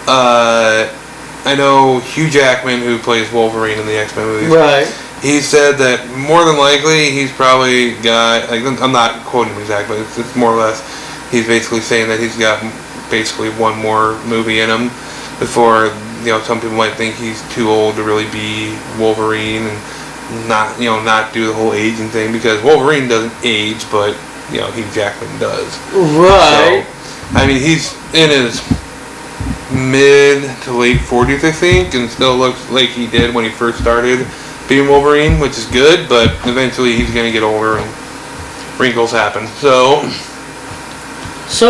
I know Hugh Jackman, who plays Wolverine in the X-Men movies. Right. He said that more than likely he's probably got, I'm not quoting him exactly, but it's more or less, he's basically saying that he's got basically one more movie in him before, some people might think he's too old to really be Wolverine and not do the whole aging thing, because Wolverine doesn't age, but, Hugh Jackman does. Right. So, I mean, he's in his mid to late 40s, I think, and still looks like he did when he first started being Wolverine, which is good, but eventually he's going to get older and wrinkles happen. So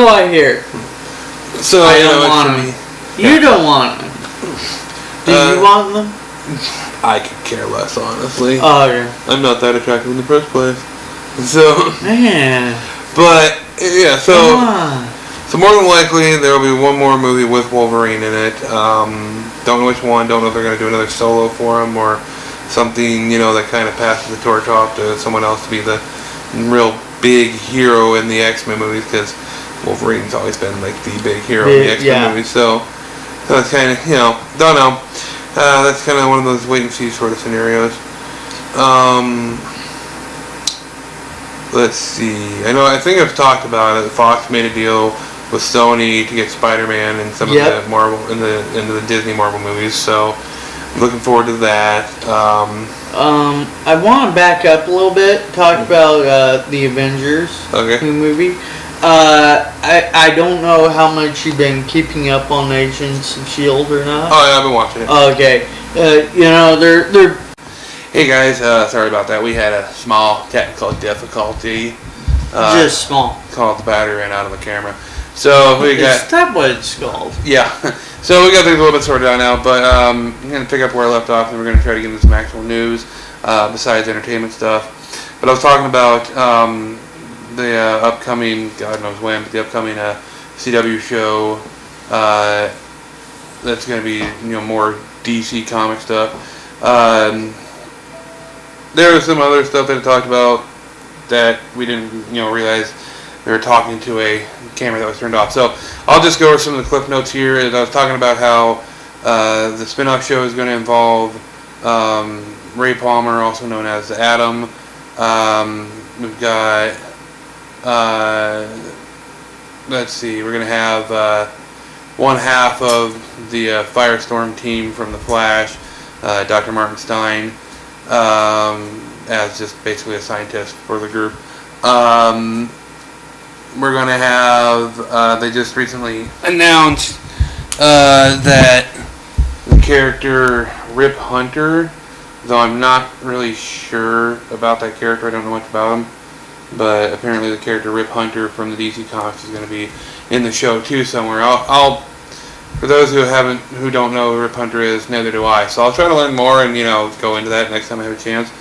I hear. So I don't want them. You don't want them. Do you want them? I could care less, honestly. Oh, yeah. I'm not that attractive in the first place. So, man. But yeah, so more than likely there will be one more movie with Wolverine in it. Don't know which one. Don't know if they're going to do another solo for him or something, that kind of passes the torch off to someone else to be the real big hero in the X-Men movies, because Wolverine's always been like the big hero in the X-Men movies. So it's kind of, don't know. That's kind of one of those wait and see sort of scenarios. let's see. I think I've talked about it. Fox made a deal with Sony to get Spider-Man and some of the Marvel into the Disney Marvel movies. So looking forward to that. I want to back up a little bit. Talk about the Avengers movie. I don't know how much you've been keeping up on Agents of S.H.I.E.L.D. or not. Oh yeah, I've been watching it. Okay. They're. Hey guys, sorry about that. We had a small technical difficulty. Just small. Called the battery ran out of the camera. So we got. Is that what it's called? Yeah. So we got things a little bit sorted out now, but I'm going to pick up where I left off, and we're going to try to get into some actual news besides entertainment stuff. But I was talking about the upcoming, God knows when, but the upcoming CW show that's going to be more DC comic stuff. There was some other stuff that I talked about that we didn't realize they were talking to a camera that was turned off. So I'll just go over some of the clip notes here. I was talking about how the spin-off show is going to involve Ray Palmer, also known as Adam. We've got, let's see, we're going to have one half of the Firestorm team from The Flash, Dr. Martin Stein, as just basically a scientist for the group. We're going to have, they just recently announced that the character Rip Hunter, though I'm not really sure about that character, I don't know much about him, but apparently the character Rip Hunter from the DC Comics is going to be in the show too somewhere. I'll for those who don't know who Rip Hunter is, neither do I, so I'll try to learn more and go into that next time I have a chance.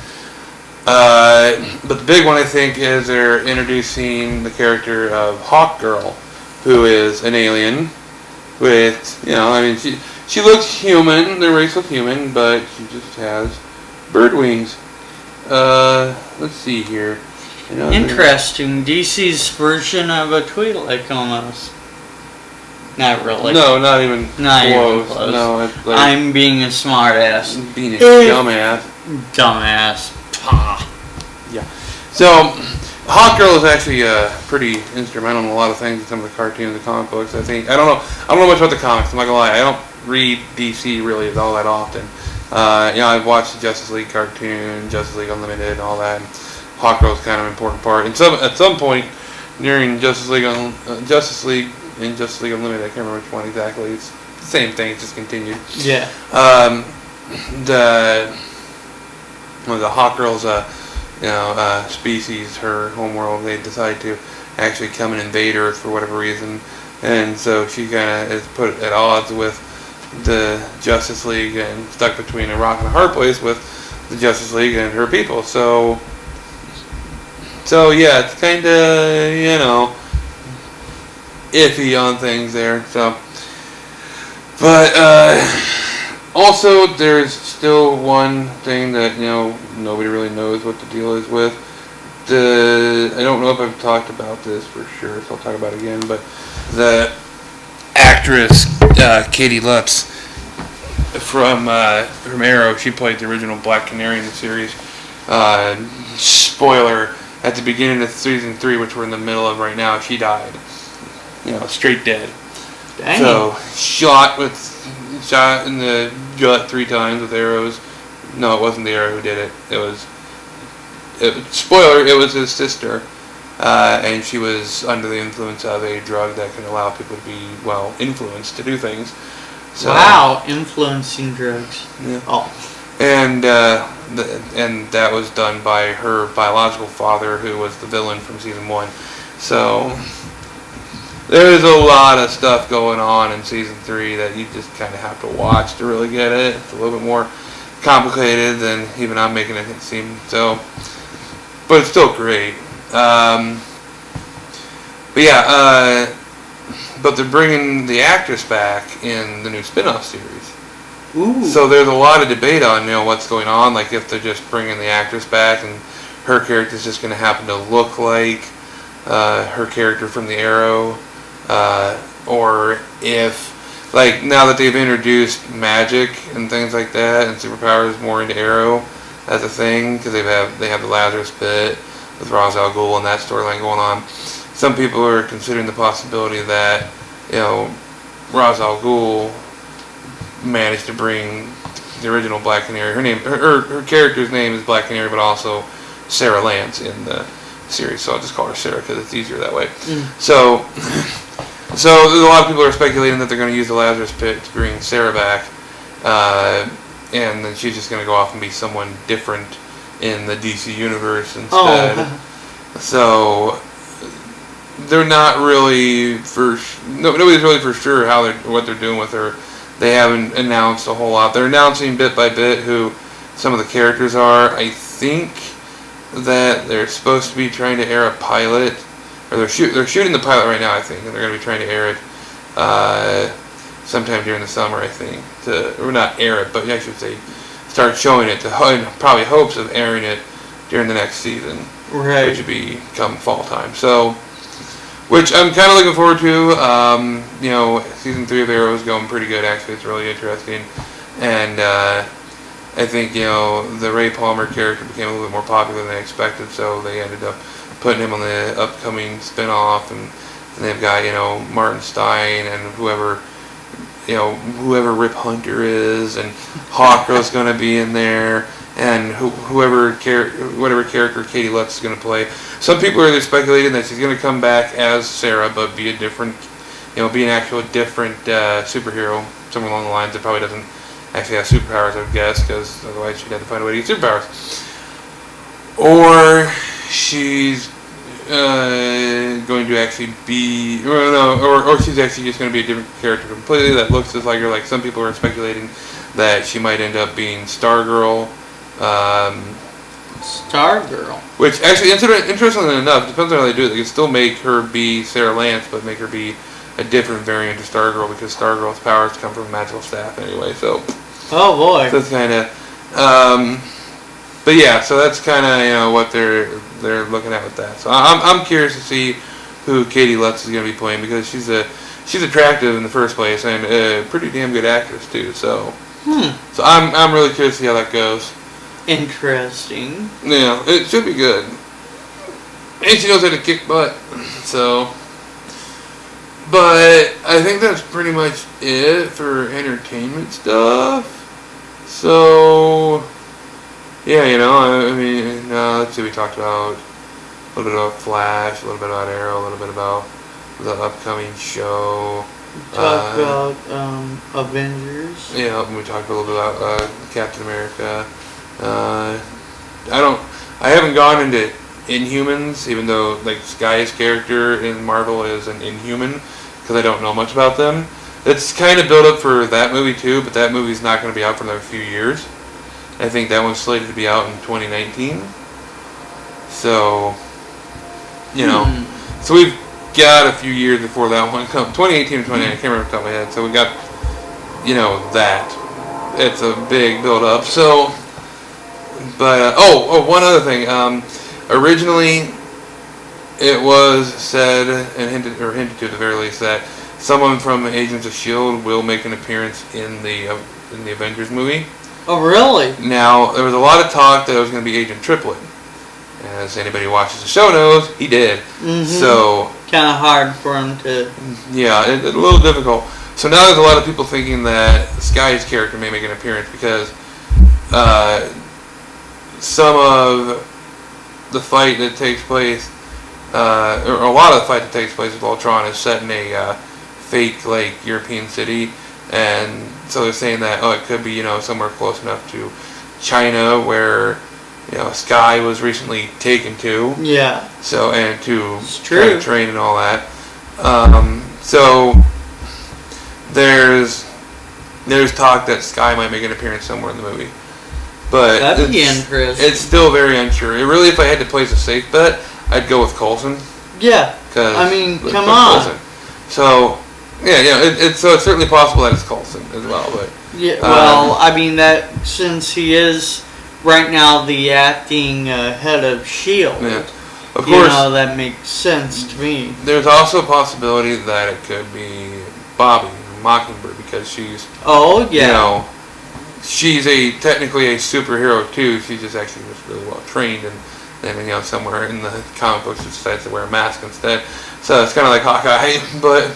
But the big one, I think, is they're introducing the character of Hawkgirl, who is an alien with, she looks human, the race looks human, but she just has bird wings. Let's see here. Interesting. DC's version of a Twi'lek almost. Not really. No, not even close. No, it's like, I'm being a smartass. Being a dumbass. Dumbass. Yeah. So, Hawkgirl is actually pretty instrumental in a lot of things in some of the cartoons and comic books. I don't know much about the comics. I'm not gonna lie. I don't read DC really all that often. I've watched the Justice League cartoon, Justice League Unlimited, and all that. And Hawkgirl is kind of an important part. And at some point during Justice League Unlimited, I can't remember which one exactly. It's the same thing. It's just continued. Yeah. The Hawkgirl's species, her homeworld, they decide to actually come and invade Earth for whatever reason, and so she kind of is put at odds with the Justice League and stuck between a rock and a hard place with the Justice League and her people. So yeah, it's kind of iffy on things there. So, but also there's still one thing that nobody really knows what the deal is with. I don't know if I've talked about this for sure, so I'll talk about it again. But the actress Katie Lutz from Arrow, she played the original Black Canary in the series. Spoiler: at the beginning of season 3, which we're in the middle of right now, she died. Straight dead. Dang. So shot in the gut 3 times with arrows. No, it wasn't the arrow who did it. Spoiler, it was his sister. And she was under the influence of a drug that can allow people to be, influenced to do things. So, wow, influencing drugs. Yeah. Oh. And and that was done by her biological father, who was the villain from season 1. So there's a lot of stuff going on in season 3 that you just kind of have to watch to really get it. It's a little bit more complicated than even I'm making it seem. So, but it's still great. But they're bringing the actress back in the new spin-off series. Ooh. So there's a lot of debate on what's going on, like if they're just bringing the actress back and her character's just going to happen to look like her character from the Arrow, or if now that they've introduced magic and things like that and superpowers more into Arrow as a thing, because they have the Lazarus Pit, with Ra's al Ghul and that storyline going on. Some people are considering the possibility that, Ra's al Ghul managed to bring the original Black Canary. Her character's name is Black Canary, but also Sarah Lance in the series. So I'll just call her Sarah because it's easier that way. So a lot of people are speculating that they're going to use the Lazarus Pit to bring Sarah back, and then she's just going to go off and be someone different in the DC universe instead. So they're not really nobody's really for sure what they're doing with her. They haven't announced a whole lot. They're announcing bit by bit who some of the characters are. I think that they're supposed to be trying to air a pilot, or they're shooting the pilot right now, I think, and they're going to be trying to air it sometime during the summer, I think. Or not air it, but actually they start showing it in probably hopes of airing it during the next season, right? Which would become fall time. So, which I'm kind of looking forward to. Season 3 of Arrow is going pretty good. Actually, it's really interesting, and I think the Ray Palmer character became a little bit more popular than they expected, so they ended up putting him on the upcoming spinoff, and they've got Martin Stein and whoever Rip Hunter is, and Hawkgirl's going to be in there, and whatever character Katie Lutz is going to play. Some people are speculating that she's going to come back as Sarah, but be a different, be an actual different superhero, somewhere along the lines that probably doesn't actually have superpowers, I would guess, because otherwise she'd have to find a way to get superpowers. Or she's going to actually be, or she's actually just going to be a different character completely that looks just like her. Like some people are speculating that she might end up being Stargirl. Stargirl. Which actually, interestingly enough, depends on how they do it. They can still make her be Sarah Lance, but make her be a different variant of Stargirl because Stargirl's powers come from a magical staff anyway. So, oh boy, that's kind of. But yeah, so that's kind of what they're looking at with that. So I'm curious to see who Katie Lutz is going to be playing because she's attractive in the first place and a pretty damn good actress too. So so I'm really curious to see how that goes. Interesting. Yeah, it should be good. And she knows how to kick butt. So, but I think that's pretty much it for entertainment stuff. So. Yeah, let's see, we talked about a little bit about Flash, a little bit about Arrow, a little bit about the upcoming show. We talked about Avengers. Yeah, we talked a little bit about Captain America. I haven't gone into Inhumans, even though, Sky's character in Marvel is an Inhuman, because I don't know much about them. It's kind of built up for that movie, too, but that movie's not going to be out for another few years. I think that one's slated to be out in 2019. So, so we've got a few years before that one comes. 2018 or 2019, I can't remember off the top of my head. So we got, that. It's a big build-up. So, but, one other thing. Originally, it was said and hinted to at the very least that someone from Agents of S.H.I.E.L.D. will make an appearance in the Avengers movie. Oh, really? Now, there was a lot of talk that it was going to be Agent Triplet. As anybody who watches the show knows, he did. Mm-hmm. So, kind of hard for him to... Yeah, it's a little difficult. So now there's a lot of people thinking that Sky's character may make an appearance because some of the fight that takes place, or a lot of the fight that takes place with Ultron is set in a fake, European city. And so they're saying that, it could be, somewhere close enough to China where, Sky was recently taken to. Yeah. So, and to try to train and all that. So, there's talk that Sky might make an appearance somewhere in the movie. But that'd be interesting. It's still very unsure. Really, if I had to place a safe bet, I'd go with Coulson. Yeah. Come on. Coulson. So... Yeah, it's certainly possible that it's Coulson as well, but yeah. That since he is right now the acting head of S.H.I.E.L.D., yeah. Of course, that makes sense to me. There's also a possibility that it could be Bobby Mockingbird because she's she's technically a superhero too. She's just actually really well trained and and then somewhere in the comic books, she decides to wear a mask instead. So it's kind of like Hawkeye, but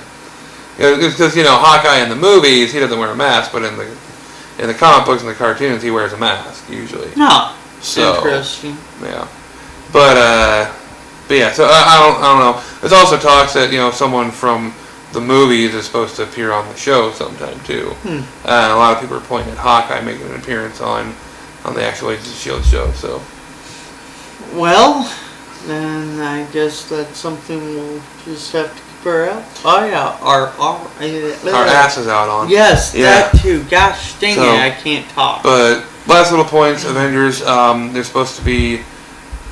because Hawkeye in the movies he doesn't wear a mask, but in the comic books and the cartoons he wears a mask usually. No. So, interesting. Yeah, but yeah. So I don't know. There's also talks that someone from the movies is supposed to appear on the show sometime too. A lot of people are pointing at Hawkeye making an appearance on the actual Agents of S.H.I.E.L.D. show. So. Well, then I guess that's something we'll just have to keep our our asses out on. Yes, that too. Gosh dang it, I can't talk. But last little points, Avengers. They're supposed to be,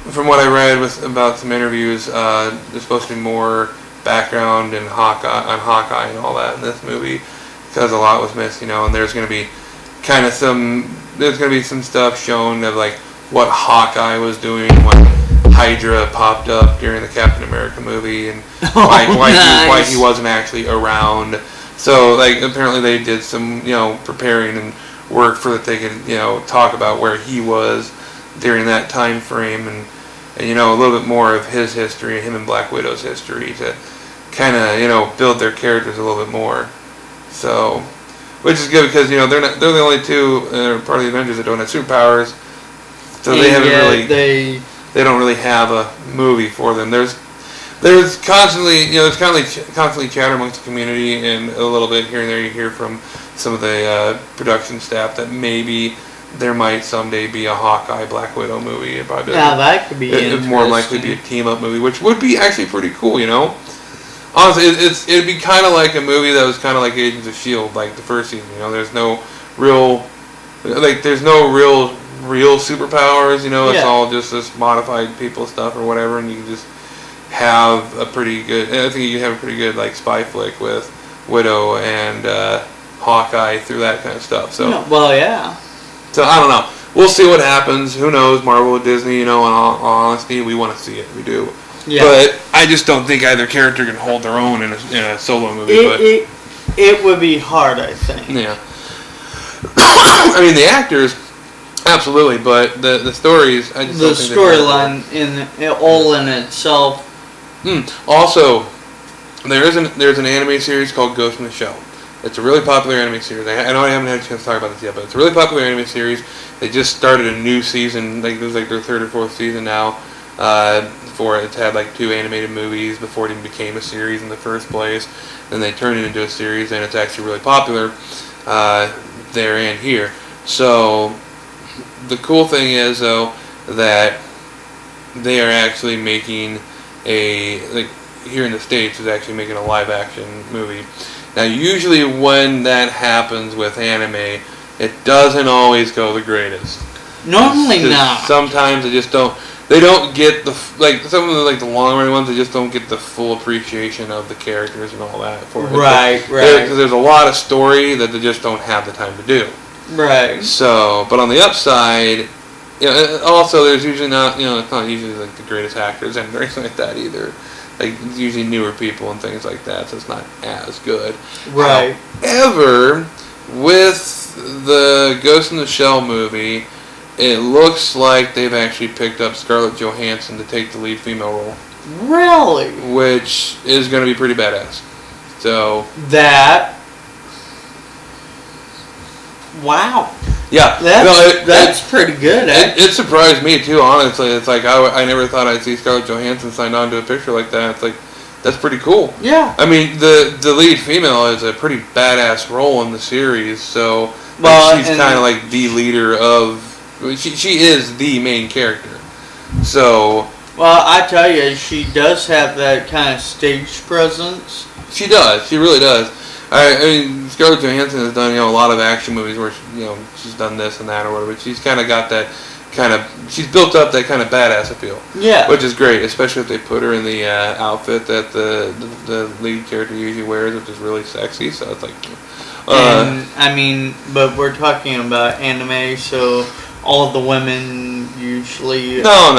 from what I read about some interviews, there's supposed to be more background and Hawkeye and all that in this movie because a lot was missed, and there's going to be some stuff shown of like what Hawkeye was doing when Hydra popped up during the Captain America movie and why he wasn't actually around. So like apparently they did some preparing and work for that they could talk about where he was during that time frame and a little bit more of his history, him and Black Widow's history to kind of build their characters a little bit more. So, which is good because they're the only two part of the Avengers that don't have superpowers. So they haven't really they don't really have a movie for them. There's constantly constantly chatter amongst the community, and a little bit here and there you hear from some of the production staff that maybe there might someday be a Hawkeye Black Widow movie. That could be interesting. It'd more likely be a team up movie, which would be actually pretty cool. Honestly, it'd be kind of like a movie that was kind of like Agents of S.H.I.E.L.D. like the first season. There's no real real superpowers. It's all just this modified people stuff or whatever, and you can just have a pretty good. I think you can have a pretty good like spy flick with Widow and Hawkeye through that kind of stuff. So well, yeah. So I don't know. We'll see what happens. Who knows? Marvel, Disney. In all honesty, we want to see it. We do. Yeah. But I just don't think either character can hold their own in a solo movie. It would be hard, I think. Yeah. I mean, the actors, absolutely, but the stories, I just don't think the storyline in itself. Also, there's an anime series called Ghost in the Shell. It's a really popular anime series. I know I haven't had a chance to talk about this yet, but it's a really popular anime series. They just started a new season. Like, it was like their third or fourth season now. For it, it's had like 2 animated movies before it even became a series in the first place. Then they turned it into a series, and it's actually really popular there and here. So the cool thing is, though, that they are actually making here in the States is actually making a live action movie. Now, usually when that happens with anime, it doesn't always go the greatest. Normally not. Sometimes they just don't. They don't get some of the long running ones. They just don't get the full appreciation of the characters and all that. Right. Because there's a lot of story that they just don't have the time to do. Right. So, but on the upside, also there's usually not, it's not usually like the greatest actors and anything like that either. Like, it's usually newer people and things like that, so it's not as good. Right. However, with the Ghost in the Shell movie, it looks like they've actually picked up Scarlett Johansson to take the lead female role. Really? Which is going to be pretty badass. So. Wow. Yeah. That's pretty good, it surprised me, too, honestly. It's like, I never thought I'd see Scarlett Johansson signed on to a picture like that. It's like, that's pretty cool. Yeah. I mean, the lead female is a pretty badass role in the series, so she's kind of like the leader of... She is the main character. So... Well, I tell you, she does have that kind of stage presence. She does. She really does. I mean, Scarlett Johansson has done, a lot of action movies where, she's done this and that or whatever, but she's kind of got that she's built up that kind of badass appeal. Yeah. Which is great, especially if they put her in the outfit that the lead character usually wears, which is really sexy, so it's like... and, I mean, but we're talking about anime, so all of the women usually... No.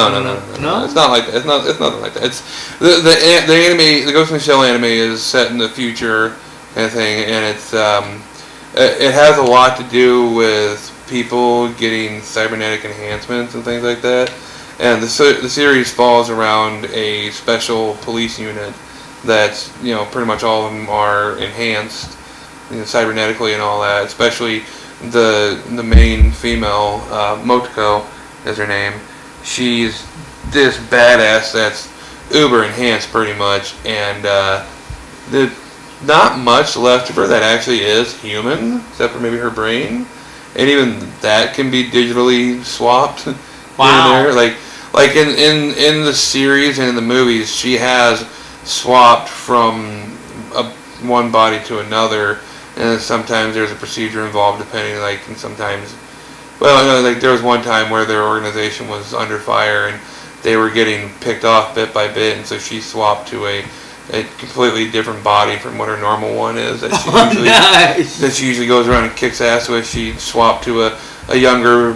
It's not like that. It's nothing like that. It's the anime, the Ghost in the Shell anime is set in the future kind of thing, and it's it has a lot to do with people getting cybernetic enhancements and things like that. And the series falls around a special police unit that's, pretty much all of them are enhanced, cybernetically and all that. Especially the main female, Motoko is her name. She's this badass that's uber enhanced pretty much, and there's not much left of her that actually is human, except for maybe her brain, and even that can be digitally swapped. Wow. Here and there. Like in the series and in the movies, she has swapped from one body to another, and sometimes there's a procedure involved depending, and sometimes, there was one time where their organization was under fire and they were getting picked off bit by bit, and so she swapped to a completely different body from what her normal one is that she usually goes around and kicks ass with. She swapped to a younger,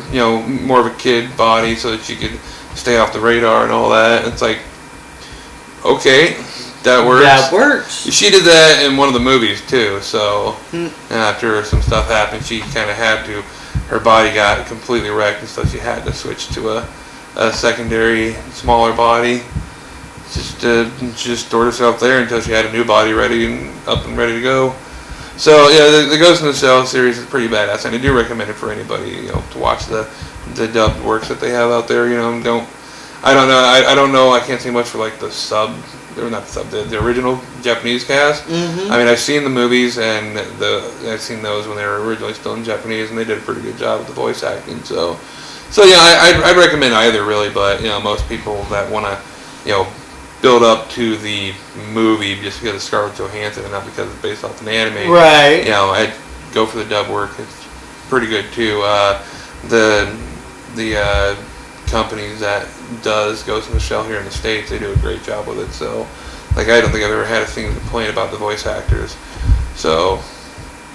more of a kid body so that she could stay off the radar and all that. And it's like, okay, that works. That works. She did that in one of the movies too. So after some stuff happened, she kind of had to. Her body got completely wrecked, and so she had to switch to a secondary, smaller body. Just stored herself there until she had a new body ready and up and ready to go. So yeah, the Ghost in the Shell series is pretty badass, and I do recommend it for anybody to watch the dubbed works that they have out there. I don't know. I can't say much for the original Japanese cast. Mm-hmm. I mean, I've seen the movies and I've seen those when they were originally still in Japanese, and they did a pretty good job with the voice acting. So yeah, I'd recommend either really, but most people that want to build up to the movie just because of Scarlett Johansson and not because it's based off an anime. Right. I'd go for the dub work. It's pretty good too. The companies that does Ghost in the Shell here in the States, they do a great job with it. So, I don't think I've ever had a thing to complain about the voice actors. So,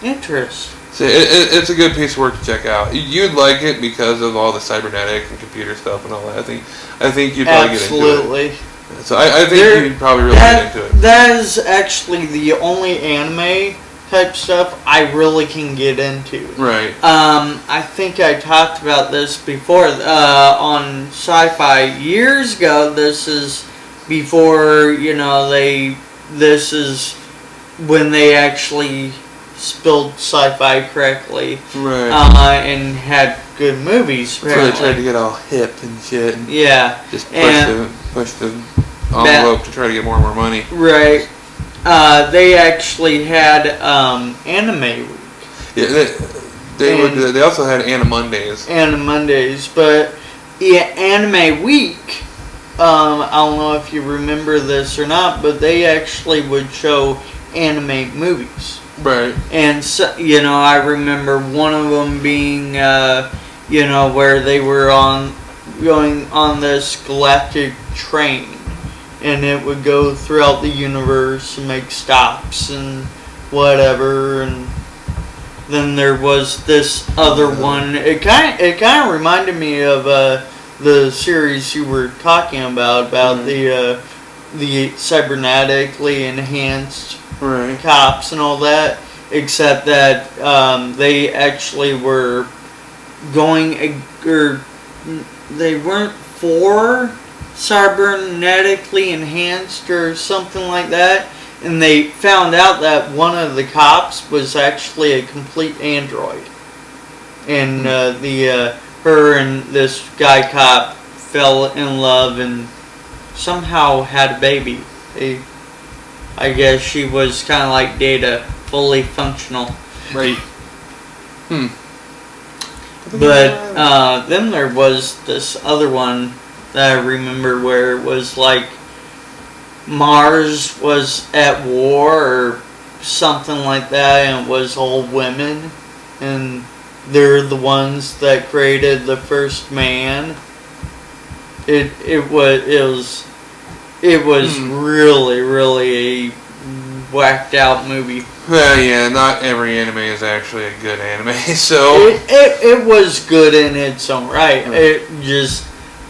interesting. So it's a good piece of work to check out. You'd like it because of all the cybernetic and computer stuff and all that. I think you'd probably get into it. Absolutely. So I think you'd probably really get into it. That is actually the only anime type stuff I really can get into. Right. I think I talked about this before on Sci-Fi years ago. This is before, this is when they actually spelled Sci-Fi correctly. Right. And had good movies. Before they tried to get all hip and shit. And yeah. Just push the envelope to try to get more and more money. Right. They actually had Anime Week. Yeah, they also had Animondays. Animondays, but Anime Week. I don't know if you remember this or not, but they actually would show anime movies. Right. And so, I remember one of them being, where they were going on this galactic train. And it would go throughout the universe and make stops and whatever. And then there was this other one. It kind of reminded me of the series you were talking about the cybernetically enhanced cops and all that. Except that they actually were going, or they weren't for cybernetically enhanced or something like that, and they found out that one of the cops was actually a complete android, and her and this guy cop fell in love and somehow had a baby. I guess she was kind of like Data, fully functional. Right. But then there was this other one that I remember where it was like Mars was at war or something like that, and it was all women, and they're the ones that created the first man. It was really a whacked out movie. Well, yeah, not every anime is actually a good anime, so it was good in its own right.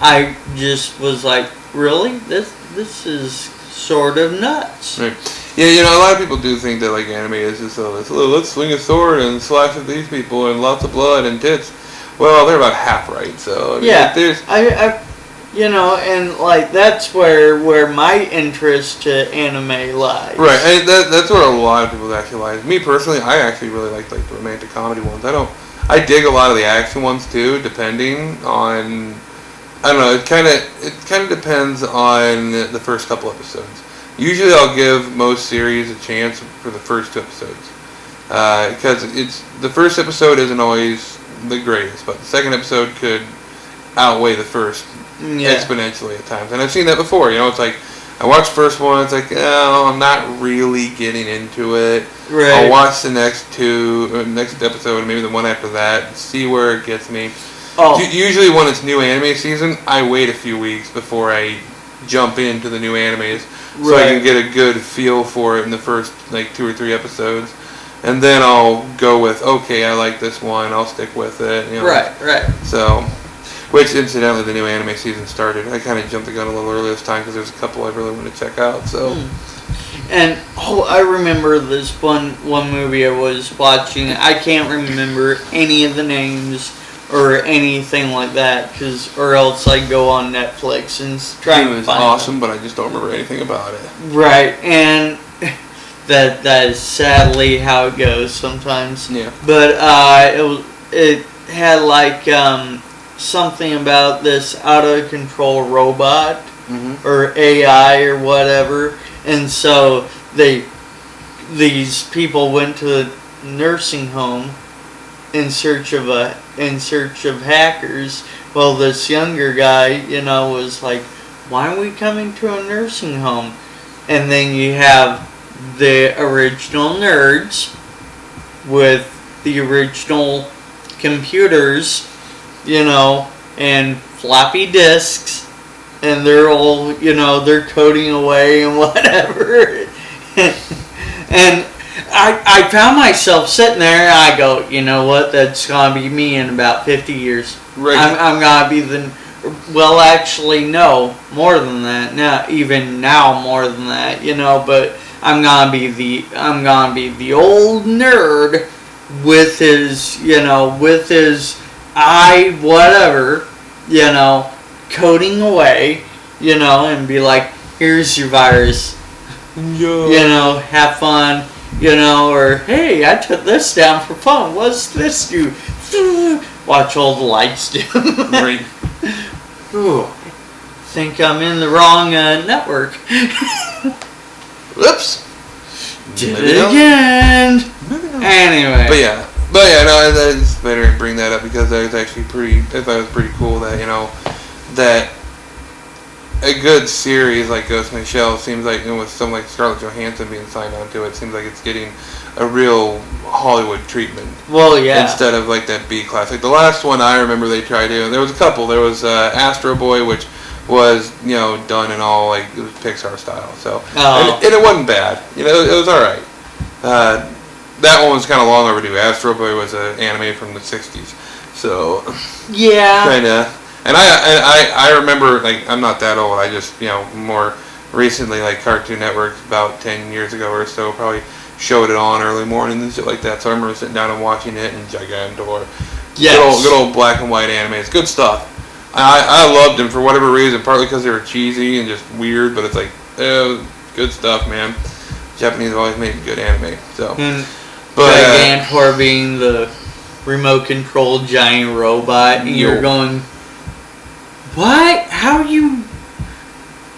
I just was like, really? This is sort of nuts. Right. Yeah, a lot of people do think that anime is just let's swing a sword and slash at these people and lots of blood and tits. Well, they're about half right, so... I mean, Yeah, there's... and, like, that's where my interest to anime lies. Right, and that's where a lot of people actually lies. Me, personally, I actually really like the romantic comedy ones. I dig a lot of the action ones, too, depending on... I don't know, it kind of depends on the first couple episodes. Usually I'll give most series a chance for the first 2 episodes. Because the first episode isn't always the greatest, but the second episode could outweigh the first exponentially at times. And I've seen that before, it's like, I watch the first one, it's like, oh, I'm not really getting into it. Right. I'll watch the next episode, and maybe the one after that, see where it gets me. Oh. Usually when it's new anime season, I wait a few weeks before I jump into the new animes, so I can get a good feel for it in the first, 2 or 3 episodes. And then I'll go with, okay, I like this one, I'll stick with it. Right. So, which incidentally, the new anime season started. I kind of jumped the gun a little early this time because there's a couple I really want to check out. So, and I remember this one movie I was watching. I can't remember any of the names or anything like that, or else I go on Netflix and try and find it. It was awesome, but I just don't remember anything about it. Right, and that is sadly how it goes sometimes. Yeah. But it had something about this out of control robot or AI or whatever, and so these people went to the nursing home in search of hackers. Well, this younger guy, was like, why are we coming to a nursing home? And then you have the original nerds with the original computers, and floppy disks, and they're all, they're coding away and whatever. And I found myself sitting there, and I go, you know what, that's going to be me in about 50 years. Right. I'm going to be well, actually, no, more than that. Now, more than that, but I'm going to be the old nerd with his, whatever, coding away, and be like, here's your virus. Yeah. Have fun. Or, hey, I took this down for fun. What's this do? Watch all the lights do. Right. Ooh, think I'm in the wrong network. Whoops. Did it again. Anyway. But yeah, it's better to bring that up because that was actually I thought it was pretty cool that, that a good series like Ghost in the Shell seems like, with something like Scarlett Johansson being signed onto it, seems like it's getting a real Hollywood treatment. Well, yeah. Instead of like that B class. Like the last one I remember they tried to, there was a couple. There was Astro Boy, which was, done in all, it was Pixar style. So, and it wasn't bad. It was alright. That one was kind of long overdue. Astro Boy was an anime from the 60s. So, yeah. Kind of. And I remember, I'm not that old. I just, more recently, Cartoon Network, about 10 years ago or so, probably showed it on early morning and shit like that. So I remember sitting down and watching it, and Gigantor. Yes. Good old black and white anime. It's good stuff. I loved them for whatever reason, partly because they were cheesy and just weird, but it's good stuff, man. Japanese have always made good anime. So, but Gigantor being the remote-controlled giant robot, and you're going, what? How are you?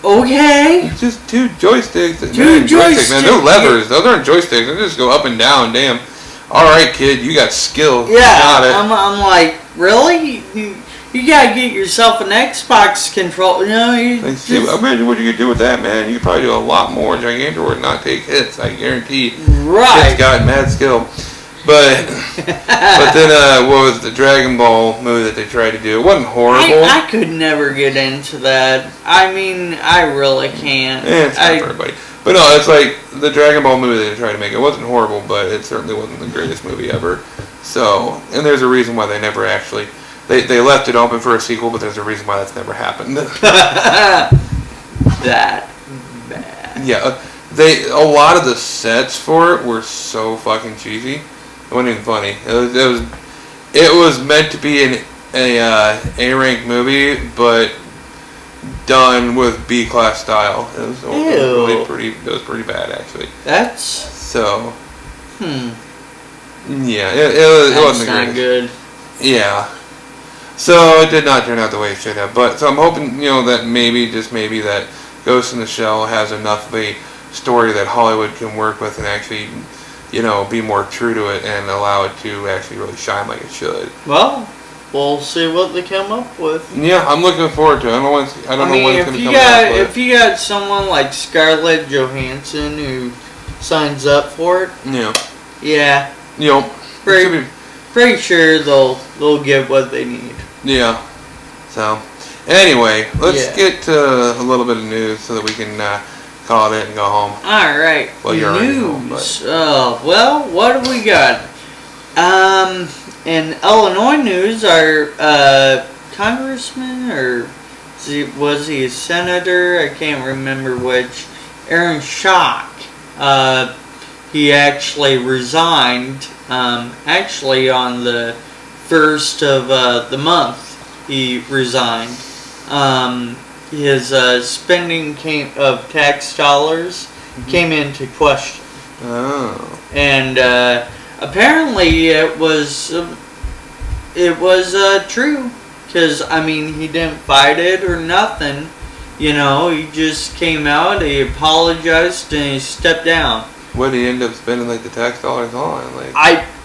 Okay. It's just 2 joysticks. Joysticks, man. They're levers. Those aren't joysticks. They just go up and down. Damn. All right, kid. You got skill. Yeah. Got it. I'm like, really? You gotta get yourself an Xbox control. Imagine what you could do with that, man. You could probably do a lot more. Gigantor would not take hits. I guarantee. Right. Kid's got mad skill. But then what was the Dragon Ball movie that they tried to do? It wasn't horrible. I could never get into that. I mean, I really can't. It's not for everybody. But no, it's like the Dragon Ball movie that they tried to make. It wasn't horrible, but it certainly wasn't the greatest movie ever. So, and there's a reason why they never actually... They left it open for a sequel, but there's a reason why that's never happened. That bad. Yeah, a lot of the sets for it were so fucking cheesy. It wasn't even funny. It was meant to be an A-rank movie, but done with B-class style. It was really pretty. It was pretty bad, actually. That's so. Yeah, it wasn't not good. Yeah. So it did not turn out the way it should have. But so I'm hoping, that maybe, just maybe, that Ghost in the Shell has enough of a story that Hollywood can work with and actually, be more true to it and allow it to actually really shine like it should. Well, we'll see what they come up with. Yeah, I'm looking forward to it. I don't know when it's going to come out. If you got someone like Scarlett Johansson who signs up for it, yeah, pretty sure they'll get what they need. Yeah. So, anyway, let's get to a little bit of news so that we can call it and go home. All right. Well, you're already home, news. Well, what do we got? In Illinois news, our congressman, or was he a senator? I can't remember which. Aaron Schock. He actually resigned. Actually, on the 1st of the month, he resigned. His spending of tax dollars came into question. Oh. And apparently it was true, because he didn't fight it or nothing. He just came out, he apologized, and he stepped down. What did he end up spending the tax dollars on?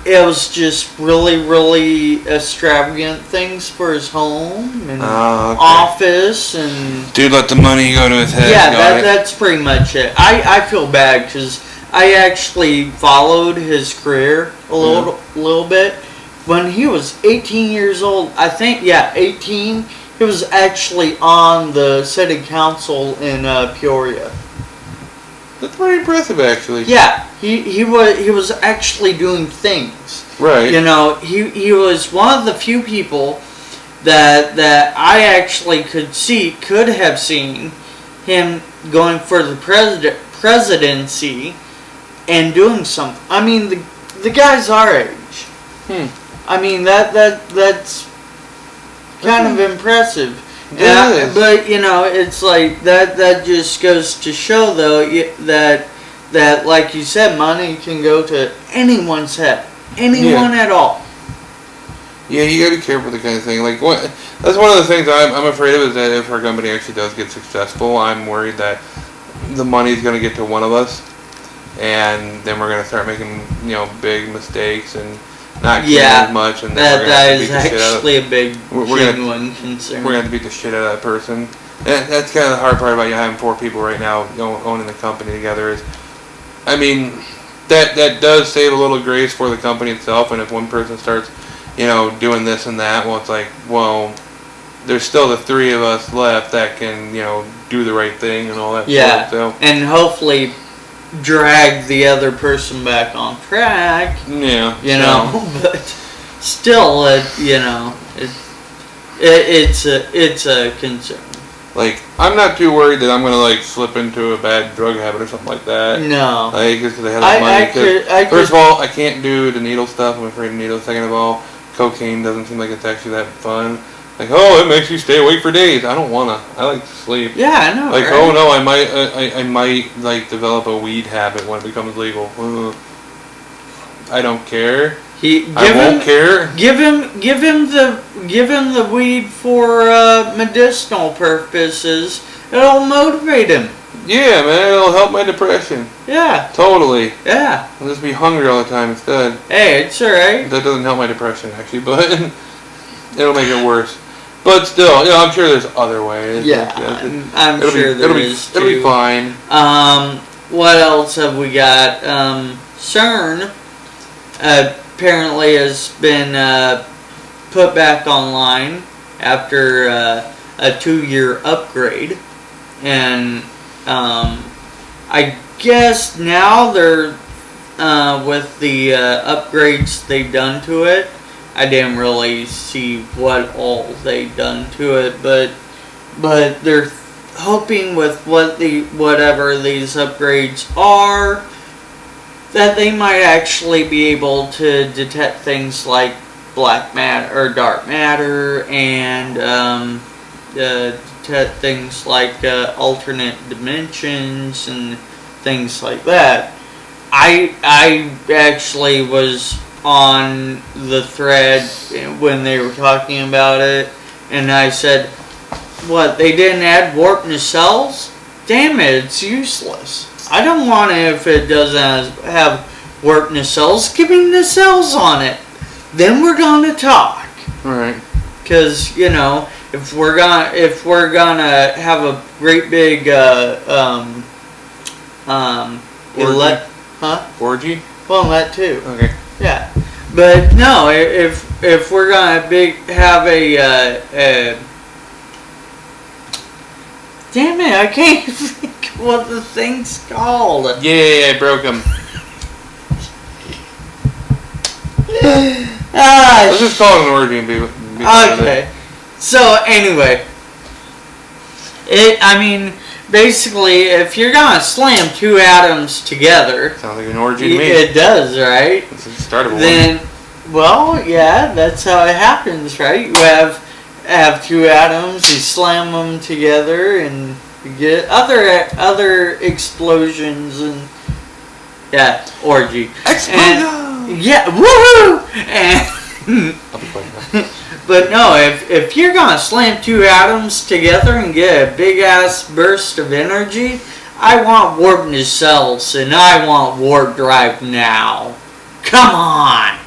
It was just really, really extravagant things for his home and office and. Dude, let the money go to his head. Yeah, that's pretty much it. I feel bad because I actually followed his career a little bit. When he was 18 years old, I think, 18, he was actually on the city council in Peoria. That's pretty impressive, actually. Yeah, he was actually doing things. Right. He was one of the few people that I actually could have seen him going for the presidency and doing something. The guy's our age. That's kind of impressive. But it's like that just goes to show, though, that like you said, money can go to anyone's head, anyone at all. Yeah, you gotta be careful with the kind of thing. That's one of the things I'm afraid of, is that if our company actually does get successful, I'm worried that the money's gonna get to one of us, and then we're gonna start making big mistakes and not caring as much, and then that is actually a big genuine concern. We're gonna have to beat the shit out of that person. And that's kind of the hard part about having 4 people right now owning the company together. Is, that does save a little grace for the company itself. And if one person starts, doing this and that, well, it's like, well, there's still the 3 of us left that can, do the right thing and all that. Yeah, so. And hopefully drag the other person back on track. Yeah. But still, it's a concern. I'm not too worried that I'm gonna slip into a bad drug habit or something like that. No. Just because I have money. First of all, I can't do the needle stuff. I'm afraid of needles. Second of all, cocaine doesn't seem like it's actually that fun. It makes you stay awake for days. I don't wanna. I like to sleep. Yeah, I know. Right? Oh no, I might develop a weed habit when it becomes legal. I don't care. I won't care. Give him the weed for medicinal purposes. It'll motivate him. Yeah, man, it'll help my depression. Yeah. Totally. Yeah. I'll just be hungry all the time instead. Hey, it's alright. That doesn't help my depression, actually, but it'll make it worse. But still, I'm sure there's other ways. Yeah, I'm sure there is too. It'll be fine. What else have we got? CERN apparently has been put back online after a 2-year upgrade, and I guess now they're with the upgrades they've done to it. I didn't really see what all they've done to it, but they're hoping with whatever these upgrades are, that they might actually be able to detect things like black matter or dark matter, and things like alternate dimensions and things like that. I actually was on the thread when they were talking about it, and I said, what, they didn't add warp nacelles? Damn it, it's useless. I don't want it if it doesn't have warp nacelles. Give me nacelles on it. Then we're gonna talk. Right. Because, you know, if we're gonna have a great big orgy? Well, that too. Okay. Yeah. But no, if we're gonna have a damn it, I can't think what the thing's called. Yeah, I broke him. Let's just call it an orgy and be okay. So anyway, basically, if you're gonna slam two atoms together, sounds like an orgy to me. It does, right? It's the start of one. Then, well, yeah, that's how it happens, right? You have two atoms, you slam them together, and you get other explosions and orgy. Explosion! Yeah, woohoo! And I'll be quiet. but no, if you're gonna slam two atoms together and get a big ass burst of energy, I want warp nacelles and I want warp drive now. Come on,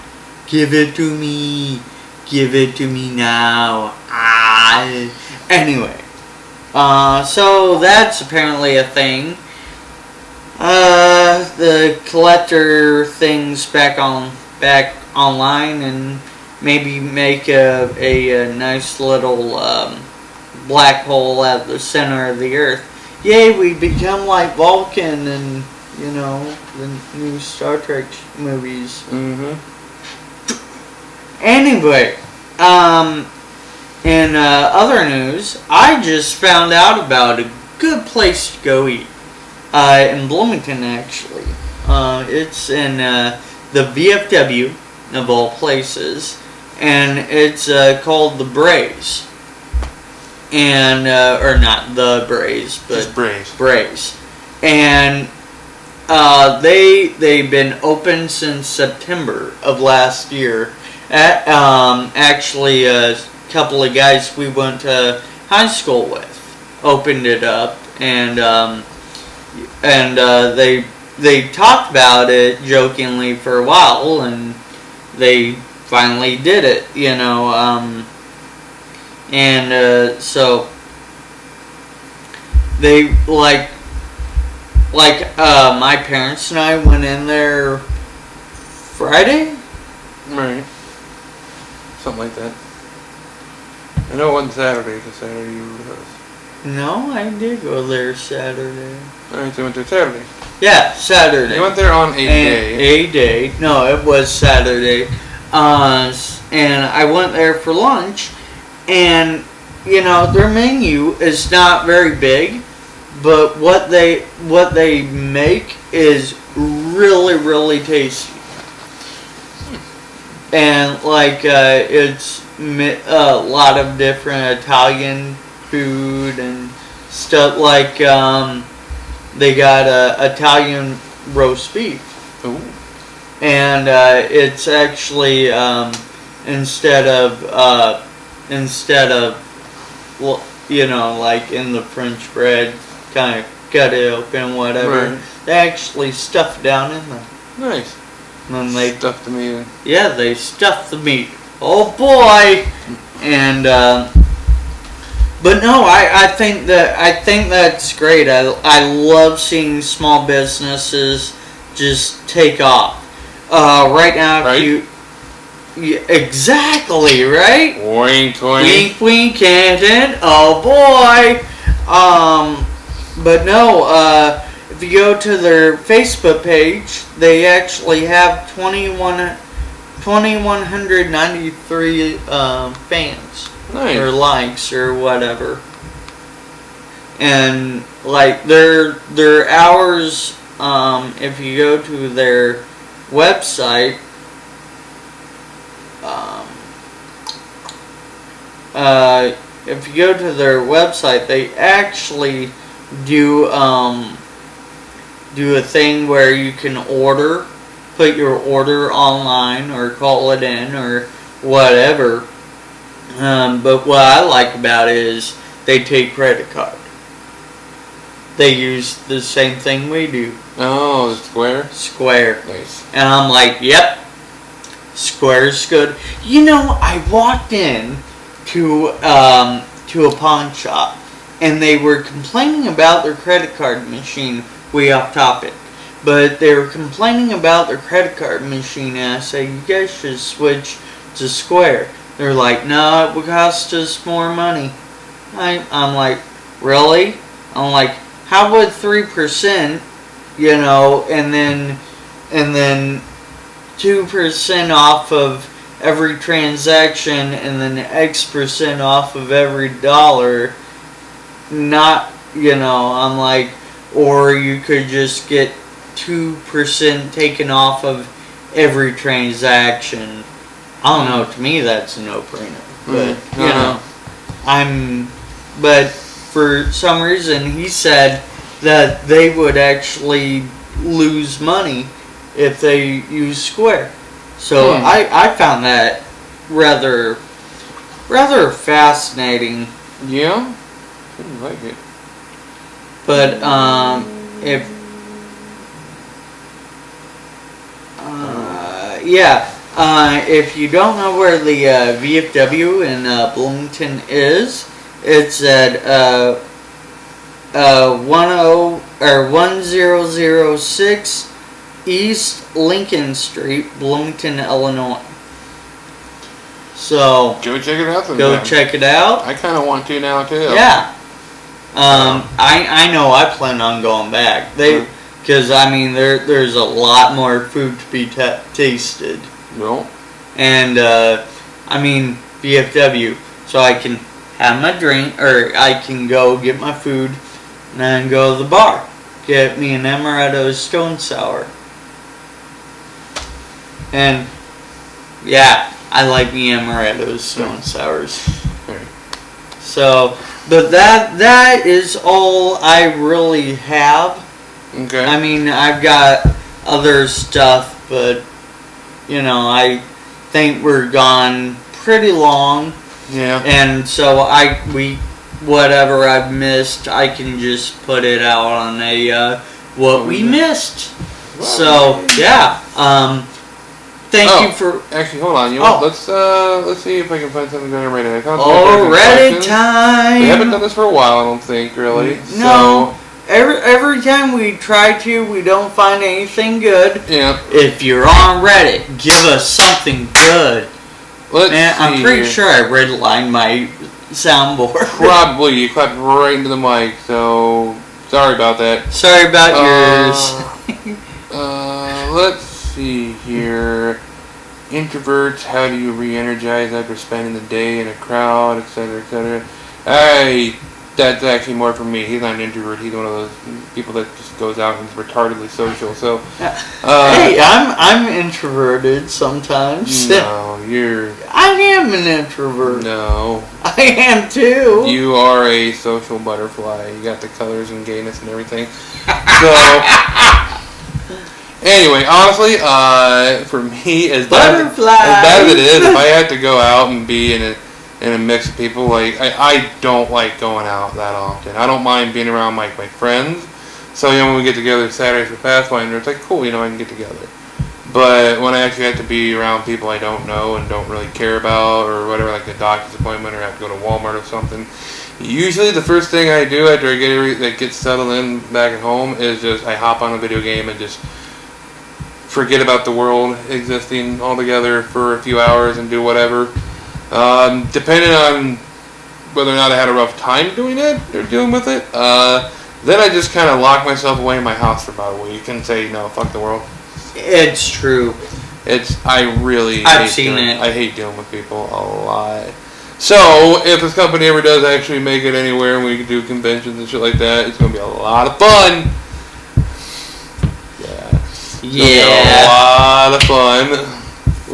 give it to me. Give it to me now. Anyway, so that's apparently a thing. The collector thing's back online, and maybe make a nice little black hole at the center of the Earth. Yay, we become like Vulcan and, you know, the new Star Trek movies. Mm-hmm. Anyway, in other news, I just found out about a good place to go eat. In Bloomington, actually. It's in the VFW, of all places, and it's called the BraiZe. And, or not the BraiZe, but just BraiZe. BraiZe. And they've been open since September of last year. Actually, a couple of guys we went to high school with opened it up, and they talked about it jokingly for a while, and they finally did it, you know. So they like my parents and I went in there Friday. Right. Something like that. I know it wasn't Saturday, because Saturday you were with us. No, I did go there Saturday. Alright, so you went there Saturday. Yeah, Saturday. You went there on a day. No, it was Saturday. And I went there for lunch, and, you know, their menu is not very big, but what they make is really, really tasty. And, like, it's a lot of different Italian food and stuff, like, they got Italian roast beef. Ooh. And it's actually instead of well, you know, like in the French bread, kind of cut it open, whatever. Right. They actually stuff it down in there. Nice. And they stuffed the meat in. Yeah, they stuffed the meat. Oh boy! And but no, I think that's great. I love seeing small businesses just take off. Right now, right? Exactly, right? Wink, wink. Wink, wink, Canton. Oh boy. But no, if you go to their Facebook page, they actually have 2,193 fans. Nice. Or likes or whatever. And like their hours, if you go to their website, if you go to their website, they actually do do a thing where you can put your order online or call it in or whatever. But what I like about it is they take credit card. They use the same thing we do. Oh, the Square? Square. Nice. And I'm like, yep, Square's good. You know, I walked in to a pawn shop, and they were complaining about their credit card machine. Way off topic. But they were complaining about their credit card machine, and I said, you guys should switch to Square. They're like, no, it would cost us more money. I'm like, really? I'm like, how would 3%, you know, and then 2% off of every transaction, and then X% off of every dollar, not, you know, I'm like, or you could just get 2% taken off of every transaction. I don't know, to me that's a no-brainer. But, you know, but for some reason he said that they would actually lose money if they use Square. So I found that rather fascinating. Yeah? I like it. But if you don't know where the VFW in Bloomington is, it's at 1006 East Lincoln Street, Bloomington, Illinois. So go check it out. Check it out. I kind of want to now too. Yeah. I know I plan on going back. Because I mean there's a lot more food to be tasted. No. And I mean VFW, so I can have my drink, or I can go get my food, and then go to the bar, get me an amaretto stone sour. And yeah, I like me amaretto stone sours. Right. So, but that is all I really have. Okay. I mean, I've got other stuff, but you know, I think we're gone pretty long. Yeah. And so whatever I've missed, I can just put it out on a what we missed. Wow. So yeah. Thank you for. Actually, hold on. Let's see if I can find something good on Reddit. Reddit time. We haven't done this for a while, I don't think, really. No. So, every time we try to, we don't find anything good. Yeah. If you're on Reddit, give us something good. I'm pretty sure I redlined my soundboard. Probably. You clapped right into the mic, so sorry about that. Sorry about yours. Let's see here. Introverts, how do you re-energize after spending the day in a crowd, etc., etc. That's actually more for me. He's not an introvert. He's one of those people that just goes out and is retardedly social. So, hey, I'm introverted sometimes. No, I am an introvert. No, I am too. You are a social butterfly. You got the colors and gayness and everything. So, anyway, honestly, for me, as bad as it is, if I had to go out and be in a mix of people, like I don't like going out that often. I don't mind being around my friends. So when we get together Saturdays for Pathfinder, it's like cool, I can get together. But when I actually have to be around people I don't know and don't really care about, or whatever, like a doctor's appointment, or have to go to Walmart or something, usually the first thing I do after I get settled in back at home is just I hop on a video game and just forget about the world existing altogether for a few hours and do whatever. Depending on whether or not I had a rough time doing it or dealing with it, then I just kind of lock myself away in my house for about a week and say, no, fuck the world. It's true. I've seen it. I hate dealing with people a lot. So, if this company ever does actually make it anywhere and we can do conventions and shit like that, it's going to be a lot of fun. Yeah. A lot of fun.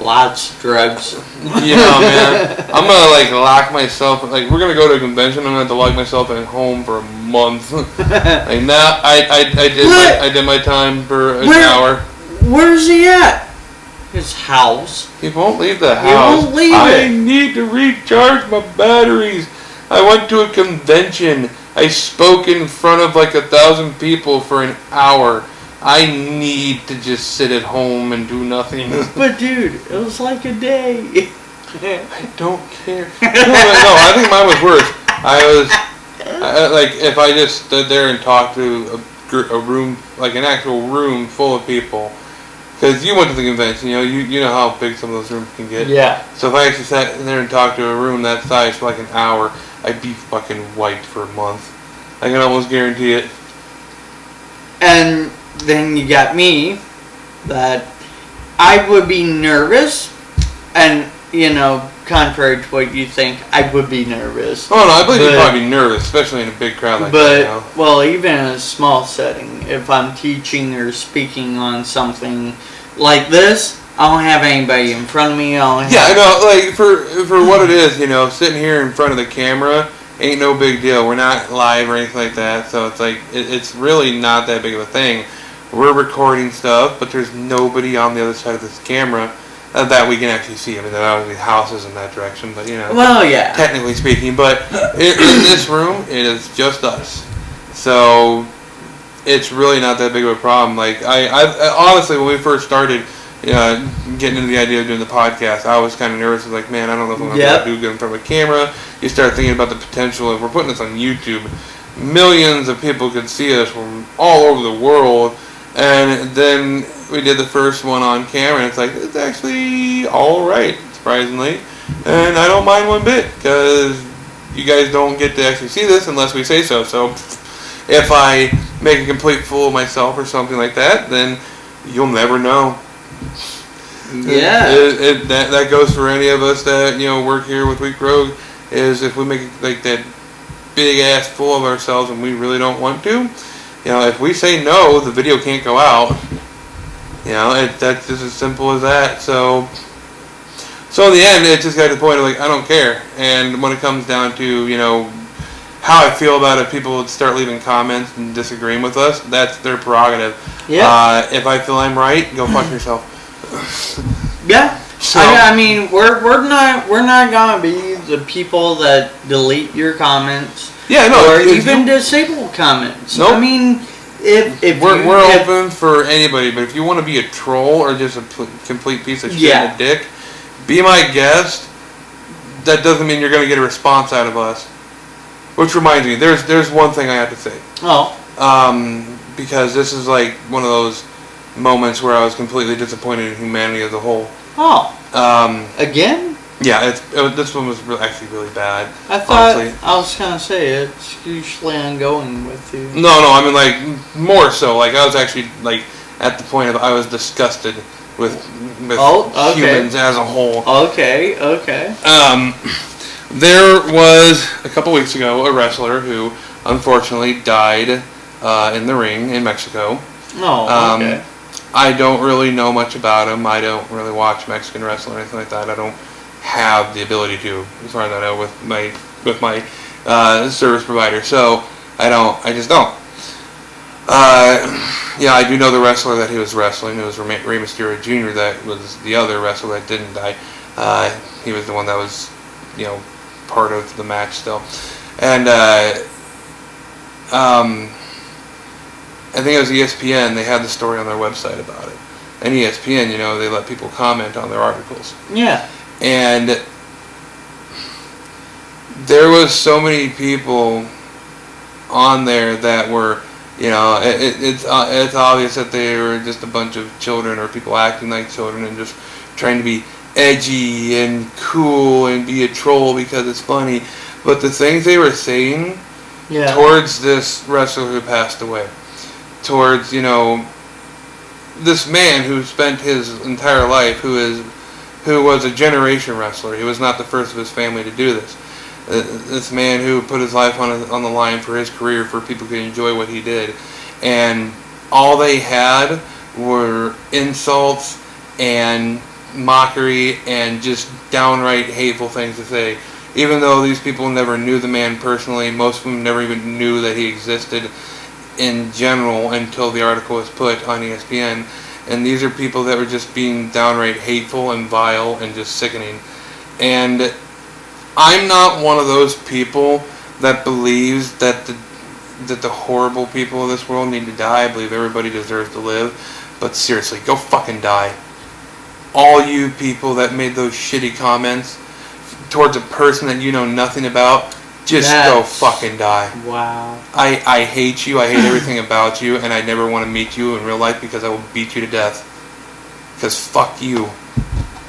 lots of drugs. Yeah, man. I'm gonna like lock myself. Like we're gonna go to a convention. I'm gonna have to lock myself at home for a month. Like now, I did my time for an hour. Where's he at? His house. He won't leave the house. He won't leave I it. need to recharge my batteries. I went to a convention. I spoke in front of like 1,000 people for an hour. I need to just sit at home and do nothing. But dude, it was like a day. I don't care. No, I think mine was worse. Like if I just stood there and talked to a room, like an actual room full of people. Because you went to the convention, you know how big some of those rooms can get. Yeah. So if I actually sat in there and talked to a room that size for like an hour, I'd be fucking wiped for a month. I can almost guarantee it. And then you got me, that I would be nervous, and contrary to what you think, I would be nervous. Oh no, I believe you'd probably be nervous, especially in a big crowd like that. But well, even in a small setting, if I'm teaching or speaking on something like this, I don't have anybody in front of me. I know, like for what it is, sitting here in front of the camera ain't no big deal. We're not live or anything like that, so it's like it's really not that big of a thing. We're recording stuff, but there's nobody on the other side of this camera that we can actually see. I mean, there are houses in that direction, but well, yeah, technically speaking. But in this room, it is just us, so it's really not that big of a problem. Like I honestly, when we first started, getting into the idea of doing the podcast, I was kind of nervous. I was like, man, I don't know if I'm going to be able to do good in front of a camera. You start thinking about the potential. If we're putting this on YouTube, millions of people could see us from all over the world. And then we did the first one on camera, and it's like, it's actually all right, surprisingly. And I don't mind one bit, because you guys don't get to actually see this unless we say so. So if I make a complete fool of myself or something like that, then you'll never know. Yeah. That goes for any of us that work here with Weak Rogue. Is if we make like that big ass fool of ourselves and we really don't want to, if we say no, the video can't go out. That's just as simple as that. So in the end, it just got to the point of like I don't care. And when it comes down to how I feel about it, people start leaving comments and disagreeing with us. That's their prerogative. Yeah. If I feel I'm right, go fuck yourself. Yeah. So, I mean, we're not gonna be the people that delete your comments. Yeah, no. Or even disable comments. Nope. I mean, if we're open for anybody, but if you want to be a troll or just a complete piece of shit and a dick, be my guest. That doesn't mean you're gonna get a response out of us. Which reminds me, there's one thing I have to say. Oh. Because this is like one of those moments where I was completely disappointed in humanity as a whole. Oh. Again? Yeah, this one was actually really bad. I thought, honestly. I was gonna say, it's usually ongoing with you. No, I mean like more so. Like I was actually like at the point of I was disgusted with humans as a whole. Okay. There was a couple weeks ago a wrestler who unfortunately died in the ring in Mexico. Oh, okay. I don't really know much about him. I don't really watch Mexican wrestling or anything like that. I don't have the ability to, as far as I know, with my service provider. So I just don't. Yeah, I do know the wrestler that he was wrestling. It was Rey Mysterio Jr. That was the other wrestler that didn't die. He was the one that was, part of the match still. And I think it was ESPN. They had the story on their website about it. And ESPN, they let people comment on their articles. Yeah. And there was so many people on there that were, it's obvious that they were just a bunch of children or people acting like children and just trying to be edgy and cool and be a troll because it's funny. But the things they were saying towards this wrestler who passed away, towards, this man who spent his entire life, who was a generation wrestler. He was not the first of his family to do this. This man who put his life on the line for his career, for people to enjoy what he did. And all they had were insults and mockery and just downright hateful things to say. Even though these people never knew the man personally, most of them never even knew that he existed in general until the article was put on ESPN. And these are people that were just being downright hateful and vile and just sickening. And I'm not one of those people that believes that the horrible people of this world need to die. I believe everybody deserves to live. But seriously, go fucking die. All you people that made those shitty comments towards a person that you know nothing about, just go fucking die. Wow. I hate you. I hate everything about you, and I never want to meet you in real life because I will beat you to death. Because fuck you.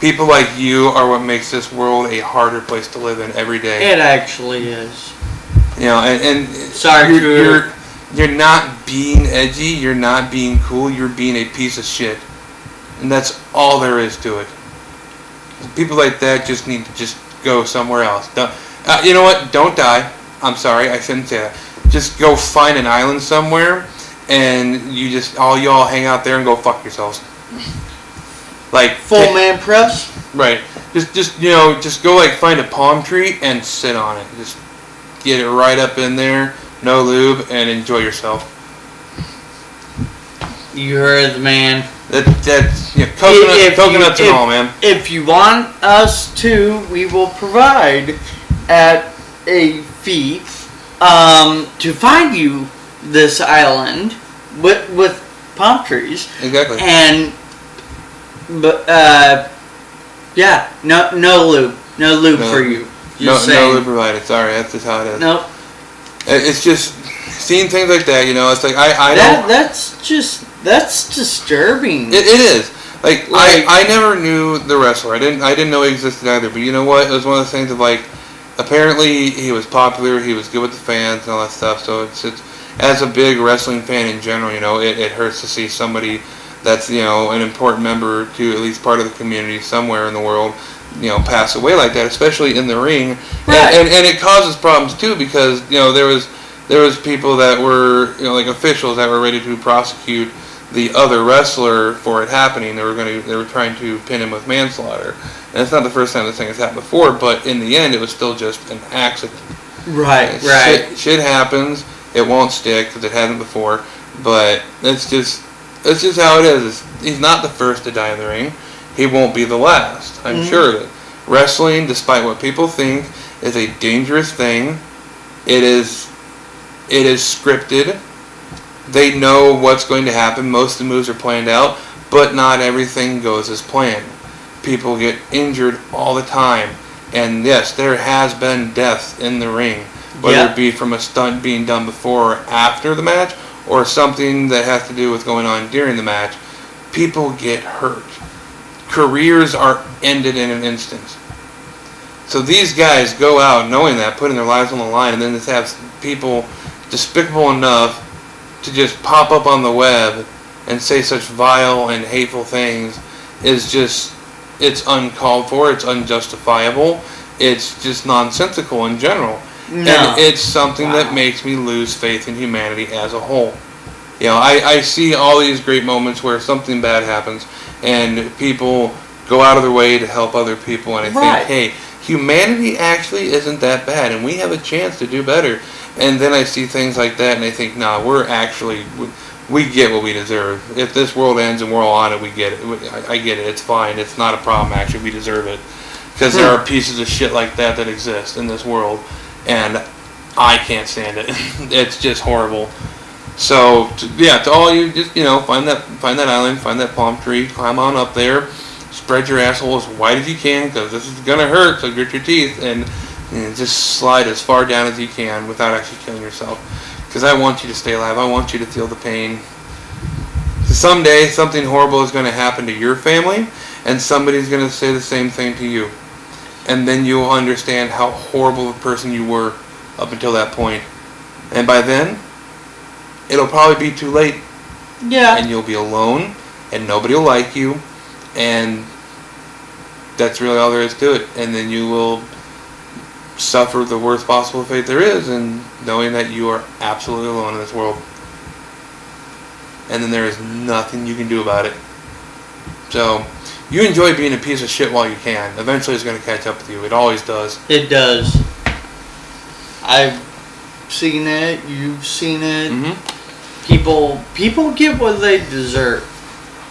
People like you are what makes this world a harder place to live in every day. It actually is. You know, and sorry, you're not being edgy. You're not being cool. You're being a piece of shit, and that's all there is to it. People like that just need to just go somewhere else. You know what? Don't die. I'm sorry, I shouldn't say that. Just go find an island somewhere, and you just all y'all hang out there and go fuck yourselves. Like full man press. Right. Just you know, just go like find a palm tree and sit on it. Just get it right up in there, no lube, and enjoy yourself. You heard the man. That's yeah, coconuts and all, man. If you want us to, we will provide at a fee to find you this island with palm trees. Exactly. And yeah, no lube for you. No lube provided. Sorry, that's just how it is. Nope. It's just seeing things like that. You know, it's like I don't. That's disturbing. It is. Like I never knew the wrestler. I didn't know he existed either. But you know what? It was one of the things of like, apparently he was popular. He was good with the fans and all that stuff. So it's as a big wrestling fan in general, you know, it hurts to see somebody that's, you know, an important member to at least part of the community somewhere in the world, you know, pass away like that, especially in the ring. Right. And it causes problems too, because, you know, there was people that were, you know, like officials that were ready to prosecute the other wrestler for it happening. They were trying to pin him with manslaughter. And it's not the first time this thing has happened before, but in the end it was still just an accident. Right. Shit happens. It won't stick because it hasn't before, but it's just how it is. He's not the first to die in the ring. He won't be the last. I'm sure of it. Wrestling, despite what people think, is a dangerous thing. It is scripted. They know what's going to happen. Most of the moves are planned out, but not everything goes as planned. People get injured all the time. And yes, there has been death in the ring, whether it be from a stunt being done before or after the match, or something that has to do with going on during the match. People get hurt. Careers are ended in an instant. So these guys go out knowing that, putting their lives on the line, and then just have people despicable enough to just pop up on the web and say such vile and hateful things is just, it's uncalled for, it's unjustifiable, it's just nonsensical in general. No. And it's something that makes me lose faith in humanity as a whole. You know, I see all these great moments where something bad happens and people go out of their way to help other people, and I think, hey, humanity actually isn't that bad and we have a chance to do better. And then I see things like that and I think, nah, we get what we deserve. If this world ends and we're all on it, we get it. I get it. It's fine. It's not a problem, actually. We deserve it. Because there are pieces of shit like that exist in this world. And I can't stand it. It's just horrible. So, to all you, just, you know, find that island, find that palm tree, climb on up there, spread your asshole as wide as you can, because this is going to hurt, so grit your teeth, and just slide as far down as you can without actually killing yourself. Because I want you to stay alive. I want you to feel the pain. So someday, something horrible is going to happen to your family, and somebody's going to say the same thing to you. And then you'll understand how horrible a person you were up until that point. And by then, it'll probably be too late. Yeah. And you'll be alone, and nobody will like you, and that's really all there is to it. And then you will suffer the worst possible fate there is, and knowing that you are absolutely alone in this world. And then there is nothing you can do about it. So, you enjoy being a piece of shit while you can. Eventually it's going to catch up with you. It always does. It does. I've seen it. You've seen it. Mm-hmm. People get what they deserve.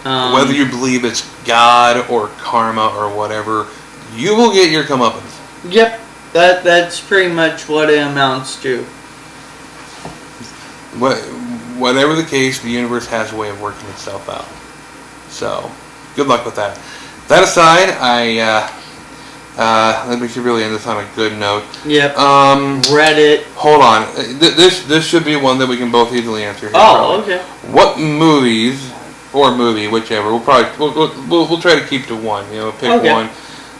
Whether you believe it's God or karma or whatever, you will get your comeuppance. Yep. That's pretty much what it amounts to. Whatever the case, the universe has a way of working itself out. So, good luck with that. That aside, we should really end this on a good note. Yep. Reddit. Hold on. This should be one that we can both easily answer here. Oh, okay. What movies or movie, whichever, we'll try to keep to one. Pick one.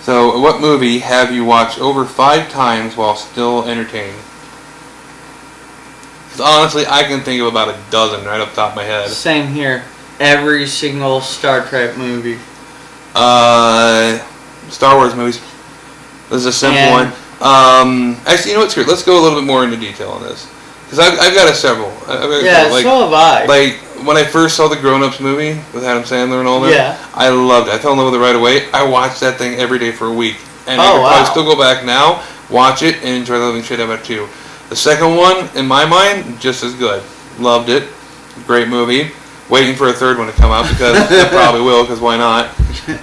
So, what movie have you watched over 5 times while still entertained? Because honestly, I can think of about a dozen right off the top of my head. Same here. Every single Star Trek movie. Star Wars movies. This is a simple one. Actually, you know what? Screw it. Let's go a little bit more into detail on this. Because I've got several. So have I. Like, when I first saw the Grown Ups movie with Adam Sandler and all that, I loved it. I fell in love with it right away. I watched that thing every day for a week. And I could probably still go back now, watch it, and enjoy the living shit out of it too. The second one, in my mind, just as good. Loved it. Great movie. Waiting for a third one to come out because it probably will, because why not?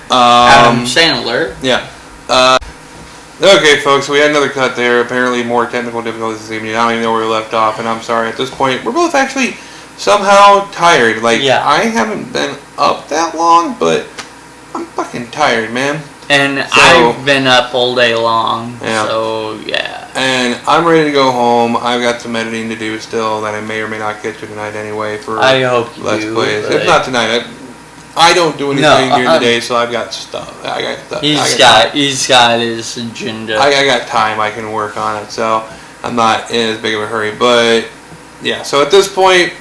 Adam Sandler. Yeah. Okay, folks, we had another cut there. Apparently more technical difficulties this evening. I don't even know where we left off, and I'm sorry. At this point, we're both actually somehow tired. I haven't been up that long, but I'm fucking tired, man. And I've been up all day long, so yeah. And I'm ready to go home. I've got some editing to do still that I may or may not get to tonight anyway for I hope you Let's do, Plays. If not tonight, I don't do anything during the day, so I've got stuff. He's got his agenda. I got time I can work on it, so I'm not in as big of a hurry. But yeah, so at this point,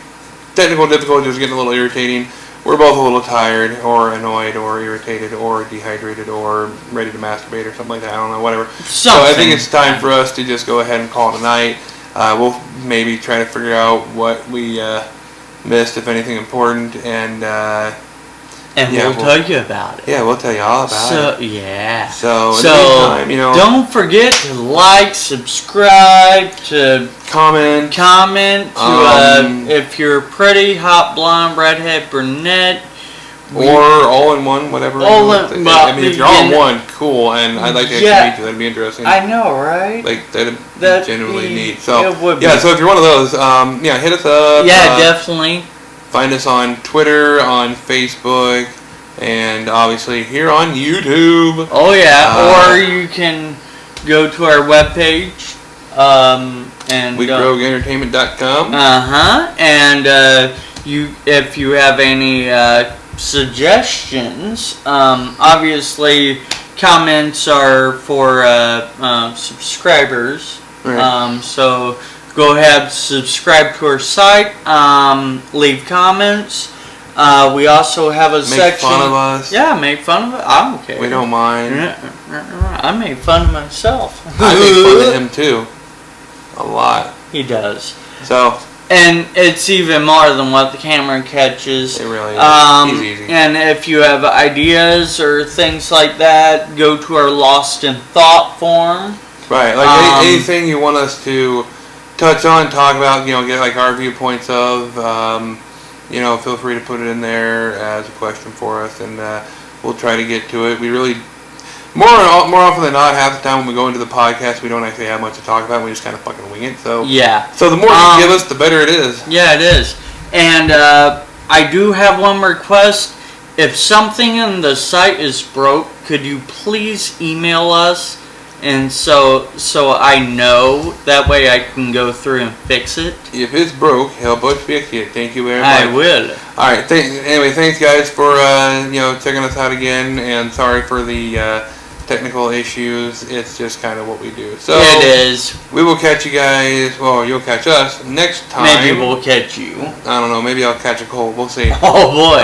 technical difficulties are getting a little irritating. We're both a little tired, or annoyed, or irritated, or dehydrated, or ready to masturbate, or something like that. I don't know, whatever. So I think it's time for us to just go ahead and call it a night. We'll maybe try to figure out what we missed, if anything important, and we'll tell you about it. Yeah, we'll tell you all about it. Yeah. So in the meantime, don't forget to like, subscribe, to comment, to if you're pretty, hot, blonde, redhead, brunette, or all in one, whatever. If you're all in one, cool, and I'd like to actually meet you. That'd be interesting. I know, right? That'd genuinely neat. So so if you're one of those, hit us up. Yeah, definitely. Find us on Twitter, on Facebook, and obviously here on YouTube. Oh yeah, or you can go to our webpage, and WeGrowEntertainment.com. And if you have any suggestions, obviously comments are for subscribers. Right. So go ahead, subscribe to our site, leave comments. We also have a section. Make fun of us. Yeah, make fun of it. I'm okay. We don't mind. I made fun of myself. I make fun of him too. A lot. He does. So. And it's even more than what the camera catches. It really is. He's easy. And if you have ideas or things like that, go to our Lost in Thought forum. Right. Like anything you want us to touch on, talk about, get like our viewpoints of, feel free to put it in there as a question for us, and we'll try to get to it. We really, more often than not, half the time when we go into the podcast, we don't actually have much to talk about. We just kind of fucking wing it. So yeah. So the more you give us, the better it is. Yeah, it is. And I do have one request. If something in the site is broke, could you please email us? And so I know, that way I can go through and fix it. If it's broke, help us fix it. Thank you very much. I will. All right. Anyway, thanks guys for checking us out again, and sorry for the technical issues. It's just kind of what we do. So it is. We will catch you guys. Well, you'll catch us next time. Maybe we'll catch you. I don't know. Maybe I'll catch a cold. We'll see. Oh boy.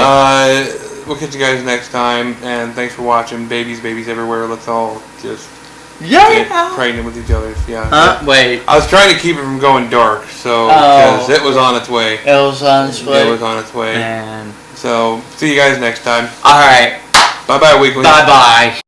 We'll catch you guys next time, and thanks for watching. Babies everywhere. Let's all just. Get pregnant with each other. Yeah. Wait. I was trying to keep it from going dark, so because it was on its way. It was on its way. It was on its way. Man. So see you guys next time. All right. Bye-bye, Weekly. Bye-bye.